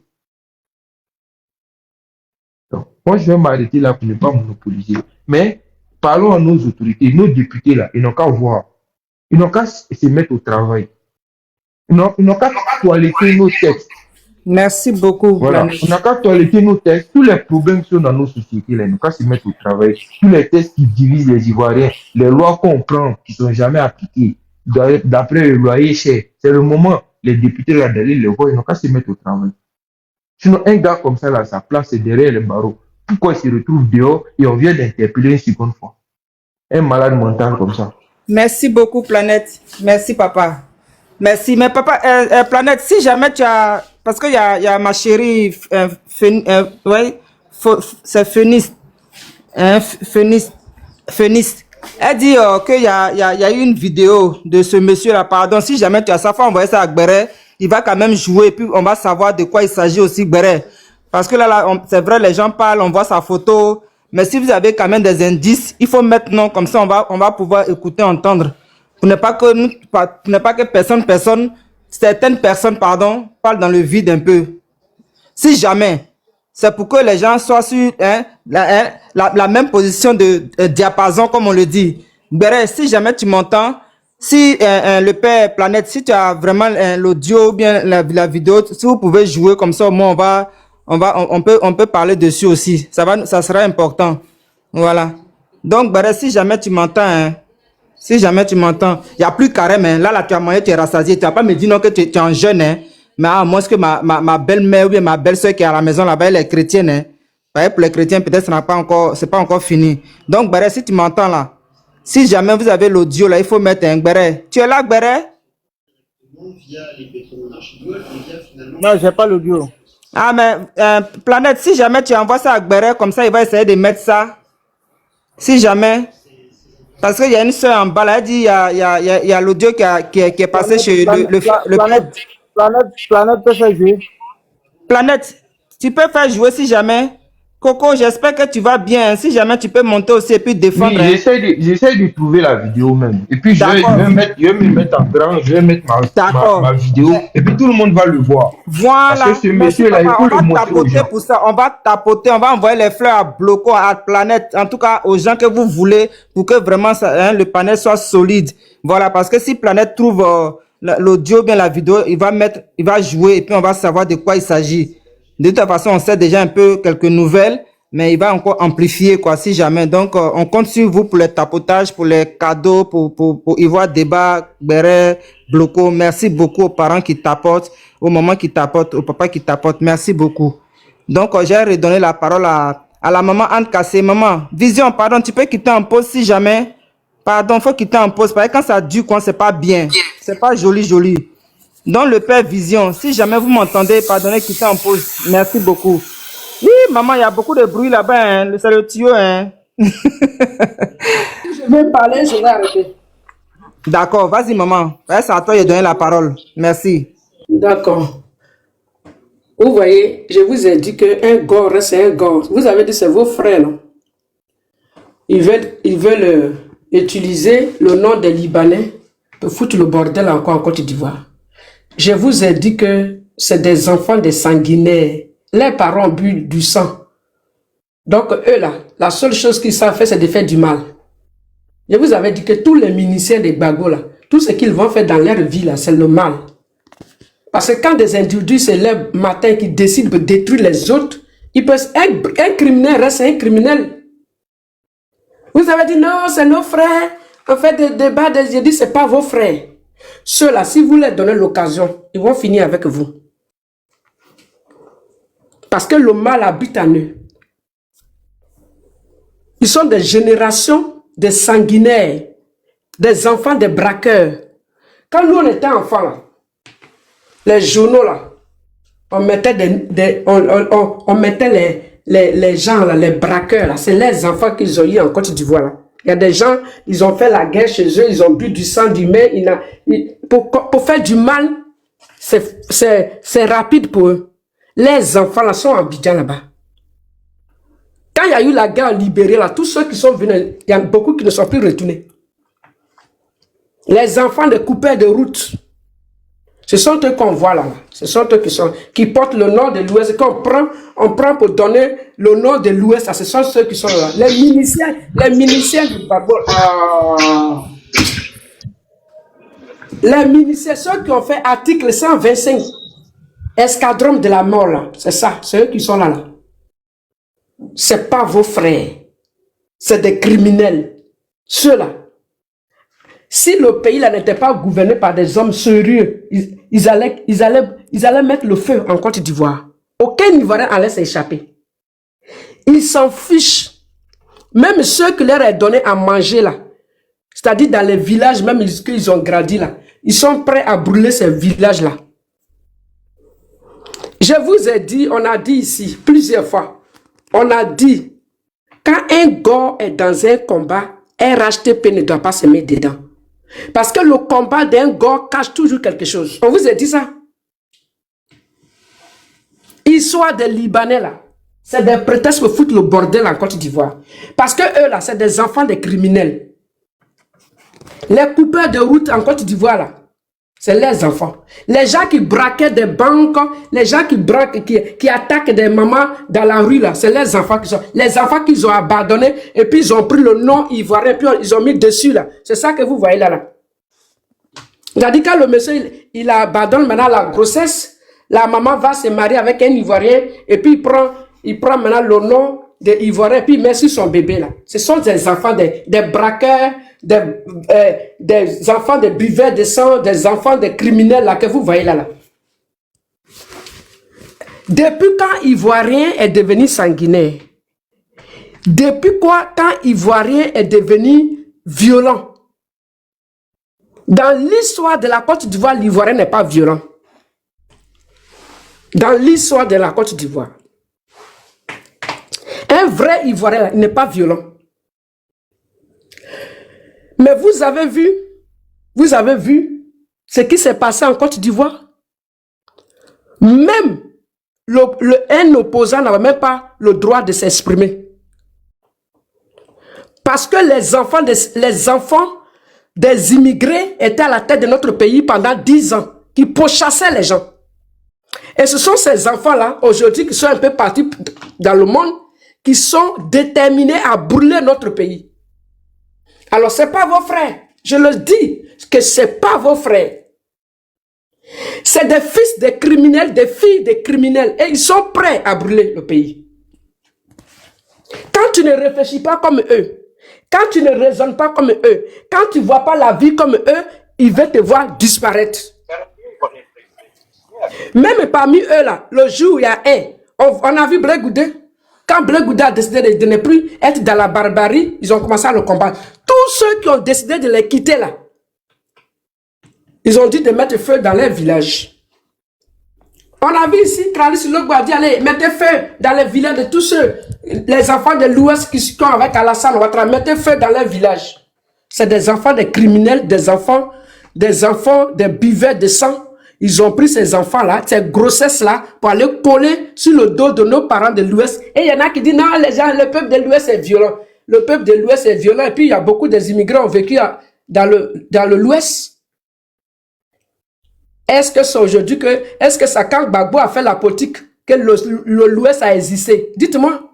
Donc, moi, je vais m'arrêter là pour ne pas monopoliser. Mais, parlons à nos autorités, nos députés là, ils n'ont qu'à voir. Ils n'ont qu'à se mettre au travail. Ils n'ont qu'à toiletter nos textes. Merci beaucoup. Voilà. On n'a qu'à toiletter nos textes. Tous les problèmes qui sont dans nos sociétés, là, ils n'ont qu'à se mettre au travail. Tous les textes qui divisent les Ivoiriens, les lois qu'on prend, qui ne sont jamais appliquées, d'après le loyer cher, c'est le moment, les députés là, d'aller les voir, ils n'ont qu'à se mettre au travail. Sinon, un gars comme ça, là, sa place est derrière les barreaux. Pourquoi il se retrouve dehors et on vient d'interpeller une seconde fois? Un malade mental comme ça. Merci beaucoup, Planète. Merci, papa. Merci. Mais papa, Planète, si jamais tu as... Parce qu'il y a ma chérie, ouais, c'est Phénix. Phénix. Elle dit qu'il y a eu une vidéo de ce monsieur-là. Pardon, si jamais tu as ça, faut envoyer ça à Gbere. Il va quand même jouer et puis on va savoir de quoi il s'agit aussi, Gbere. Parce que là c'est vrai, les gens parlent, on voit sa photo. Mais si vous avez quand même des indices, il faut mettre non, comme ça on va pouvoir écouter, entendre. Pour ne pas que certaines personnes, pardon, parlent dans le vide un peu. Si jamais, c'est pour que les gens soient sur la même position de diapason, comme on le dit. Gbere, si jamais tu m'entends, si le père Planète, si tu as vraiment l'audio ou bien la vidéo, si vous pouvez jouer comme ça, au moins on peut parler dessus aussi. Ça sera important. Voilà. Donc, Barre, si jamais tu m'entends, hein, si jamais tu m'entends, il n'y a plus carême, hein. Là, tu as moyen, tu es rassasié. Tu vas pas me dire non que tu es en jeûne, hein. Mais à moins que ma belle-mère ou bien ma belle-soeur qui est à la maison là-bas, elle est chrétienne, hein. Pour les chrétiens, peut-être c'est pas encore fini. Donc, Barre, si tu m'entends là, si jamais vous avez l'audio là, il faut mettre un Barre. Tu es là, Barre? Non, j'ai pas l'audio. Ah, mais Planète, si jamais tu envoies ça à Barre, comme ça, il va essayer de mettre ça. Si jamais. Parce qu'il y a une soeur en bas là, elle dit il y a l'audio qui est passé chez Planète peut faire jouer. Planète, tu peux faire jouer si jamais. Coco, j'espère que tu vas bien. Si jamais tu peux monter aussi et puis défendre. Oui, j'essaie de trouver la vidéo même. Et puis je vais me mettre en grand, je vais mettre ma vidéo. Et puis tout le monde va le voir. Voilà. Parce que ce monsieur-là, il faut le montrer aux gens. Pour ça. On va tapoter, on va envoyer les fleurs à Bloco, à Planète, en tout cas aux gens que vous voulez pour que vraiment ça, hein, le panel soit solide. Voilà, parce que si Planète trouve l'audio, bien la vidéo, il va jouer et puis on va savoir de quoi il s'agit. De toute façon, on sait déjà un peu quelques nouvelles, mais il va encore amplifier, quoi, si jamais. Donc, on compte sur vous pour les tapotages, pour les cadeaux, pour y voir débat, Béret, Bloco. Merci beaucoup aux parents qui tapotent, aux mamans qui tapotent, aux papas qui tapotent. Merci beaucoup. Donc, j'ai redonné la parole à la maman Anne Cassé. Maman, Vision, pardon, tu peux quitter en pause si jamais. Pardon, faut quitter en pause. Parce que quand ça dure, quoi, c'est pas bien. C'est pas joli. Donc, le père Vision, si jamais vous m'entendez, pardonnez, quittez en pause. Merci beaucoup. Oui, maman, il y a beaucoup de bruit là-bas, hein. C'est le tuyau, hein. Si je vais parler, je vais arrêter. D'accord, vas-y, maman. C'est à toi de donner la parole. Merci. D'accord. Vous voyez, je vous ai dit qu'un gore reste un gore. Vous avez dit c'est vos frères, non? Ils veulent utiliser le nom des Libanais pour foutre le bordel encore en Côte d'Ivoire. Je vous ai dit que c'est des enfants des sanguinaires. Les parents bu du sang. Donc eux là, la seule chose qu'ils savent faire, c'est de faire du mal. Je vous avais dit que tous les ministères des Bago là, tout ce qu'ils vont faire dans leur vie là, c'est le mal. Parce que quand des individus se lèvent matin qui décident de détruire les autres, ils peuvent, un criminel reste un criminel. Vous avez dit non, c'est nos frères. On fait des débats, j'ai dit c'est pas vos frères. Ceux-là, si vous leur donnez l'occasion, ils vont finir avec vous. Parce que le mal habite en eux. Ils sont des générations de sanguinaires, des enfants des braqueurs. Quand nous on était enfants, là, les journaux là, on mettait on mettait les gens là, les braqueurs là, c'est les enfants qu'ils ont eu en Côte d'Ivoire là. Il y a des gens, ils ont fait la guerre chez eux, ils ont bu du sang d'humain, pour faire du mal, c'est rapide pour eux. Les enfants là sont en Abidjan là-bas. Quand il y a eu la guerre libérée là, tous ceux qui sont venus, il y a beaucoup qui ne sont plus retournés. Les enfants des coupeurs de route, ce sont eux qu'on voit là. Ce sont eux qui portent le nom de l'Ouest. Quand on prend pour donner le nom de l'Ouest, ce sont ceux qui sont là. Les miliciens du Babol. Les miliciens, ceux qui ont fait article 125, escadron de la mort là. C'est ça, c'est eux qui sont là. C'est pas vos frères. C'est des criminels. Ceux-là. Si le pays là n'était pas gouverné par des hommes sérieux, ils allaient mettre le feu en Côte d'Ivoire. Aucun Ivoirien allait s'échapper. Ils s'en fichent. Même ceux qui leur est donné à manger là, c'est-à-dire dans les villages même qu'ils ont grandi là, ils sont prêts à brûler ces villages là. Je vous ai dit, on a dit ici plusieurs fois, on a dit, quand un gars est dans un combat, un RHTP ne doit pas se mettre dedans. Parce que le combat d'un gars cache toujours quelque chose. On vous a dit ça. Histoire des Libanais là, c'est des prétextes pour foutre le bordel en Côte d'Ivoire. Parce que eux là, c'est des enfants des criminels. Les coupeurs de route en Côte d'Ivoire là, c'est les enfants. Les gens qui braquaient des banques, les gens qui attaquent des mamans dans la rue là, c'est les enfants qui sont. Les enfants qu'ils ont abandonnés et puis ils ont pris le nom ivoirien puis ils ont mis dessus là. C'est ça que vous voyez là. C'est-à-dire quand le monsieur, il abandonne maintenant la grossesse, la maman va se marier avec un Ivoirien et puis il prend maintenant le nom des Ivoiriens et puis il met sur son bébé là. Ce sont des enfants, des braqueurs, des enfants des buveurs de sang, des enfants des criminels là que vous voyez là. Depuis quand Ivoirien est devenu sanguinaire? Depuis quoi quand Ivoirien est devenu violent? Dans l'histoire de la Côte d'Ivoire, l'Ivoirien n'est pas violent. Dans l'histoire de la Côte d'Ivoire. Un vrai Ivoirien n'est pas violent. Mais vous avez vu ce qui s'est passé en Côte d'Ivoire? Même un opposant n'avait même pas le droit de s'exprimer. Parce que les enfants des immigrés étaient à la tête de notre pays pendant 10 ans, qui pourchassaient les gens. Et ce sont ces enfants-là, aujourd'hui, qui sont un peu partis dans le monde, qui sont déterminés à brûler notre pays. Alors, ce n'est pas vos frères. Je le dis, que ce n'est pas vos frères. C'est des fils de criminels, des filles de criminels, et ils sont prêts à brûler le pays. Quand tu ne réfléchis pas comme eux, quand tu ne raisonnes pas comme eux, quand tu ne vois pas la vie comme eux, ils veulent te voir disparaître. Même parmi eux là, le jour où il y a on a vu Blé Goudé. Quand Blé Goudé a décidé de ne plus être dans la barbarie, ils ont commencé à le combattre. Tous ceux qui ont décidé de les quitter là, ils ont dit de mettre feu dans leur village. On a vu ici, Kralis Logbo a dit, allez, mettez feu dans les villages de tous ceux, les enfants de l'Ouest qui sont avec Alassane Ouattara, mettez feu dans leur village. C'est des enfants des criminels, des enfants des buveurs de sang. Ils ont pris ces enfants-là, ces grossesses-là, pour aller coller sur le dos de nos parents de l'Ouest. Et il y en a qui disent, non, le peuple de l'Ouest est violent. Le peuple de l'Ouest est violent. Et puis, il y a beaucoup des immigrés qui ont vécu dans l'Ouest. Est-ce que c'est aujourd'hui est-ce que ça, quand Gbagbo a fait la politique, que l'Ouest a existé? Dites-moi.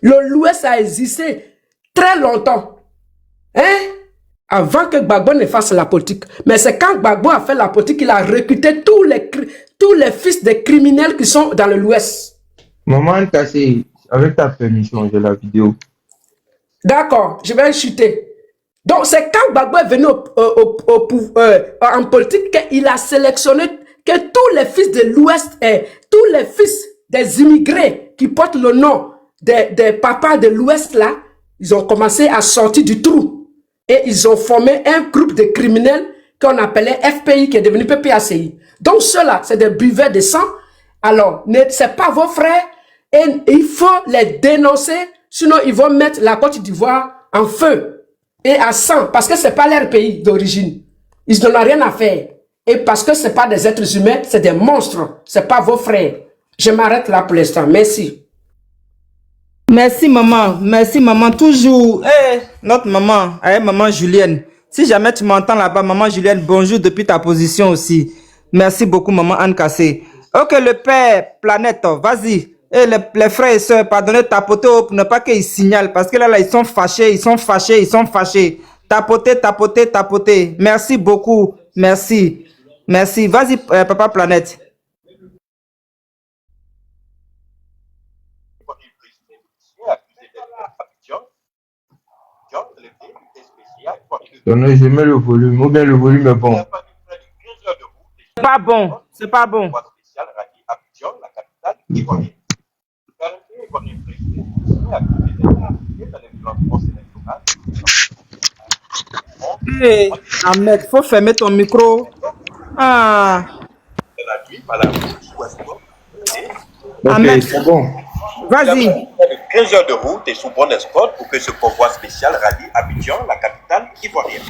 L'Ouest a existé très longtemps. Hein? Avant que Gbagbo ne fasse la politique. Mais c'est quand Gbagbo a fait la politique qu'il a recruté tous les fils des criminels qui sont dans l'Ouest. Maman Kassé, avec ta permission, j'ai la vidéo. D'accord, je vais chuter. Donc, c'est quand Gbagbo est venu en politique qu'il a sélectionné que tous les fils de l'Ouest, tous les fils des immigrés qui portent le nom des papas de l'Ouest, là, ils ont commencé à sortir du trou. Et ils ont formé un groupe de criminels qu'on appelait FPI, qui est devenu PPACI. Donc, ceux-là, c'est des buveurs de sang. Alors, ce n'est pas vos frères. Et il faut les dénoncer, sinon ils vont mettre la Côte d'Ivoire en feu. Et à 100, parce que ce n'est pas leur pays d'origine. Ils n'en ont rien à faire. Et parce que ce n'est pas des êtres humains, c'est des monstres. Ce n'est pas vos frères. Je m'arrête là pour l'instant. Merci. Merci maman, toujours. Notre maman, maman Julienne. Si jamais tu m'entends là-bas, maman Julienne, bonjour depuis ta position aussi. Merci beaucoup maman Anne Kassé. Ok, le père Planète, vas-y. Et les frères et sœurs, pardonnez, tapotez pour ne pas qu'ils signalent. Parce que là, ils sont fâchés. Tapotez. Merci beaucoup. Merci. Vas-y, papa Planète. Je mets le volume, ou bien le volume est bon. C'est pas bon. Hey, Ahmed, faut fermer ton micro. Ah. Ok, c'est bon. Vas-y. 15 heures de route et sous bon escorte pour que ce convoi spécial rallie Abidjan, la capitale ivoirienne.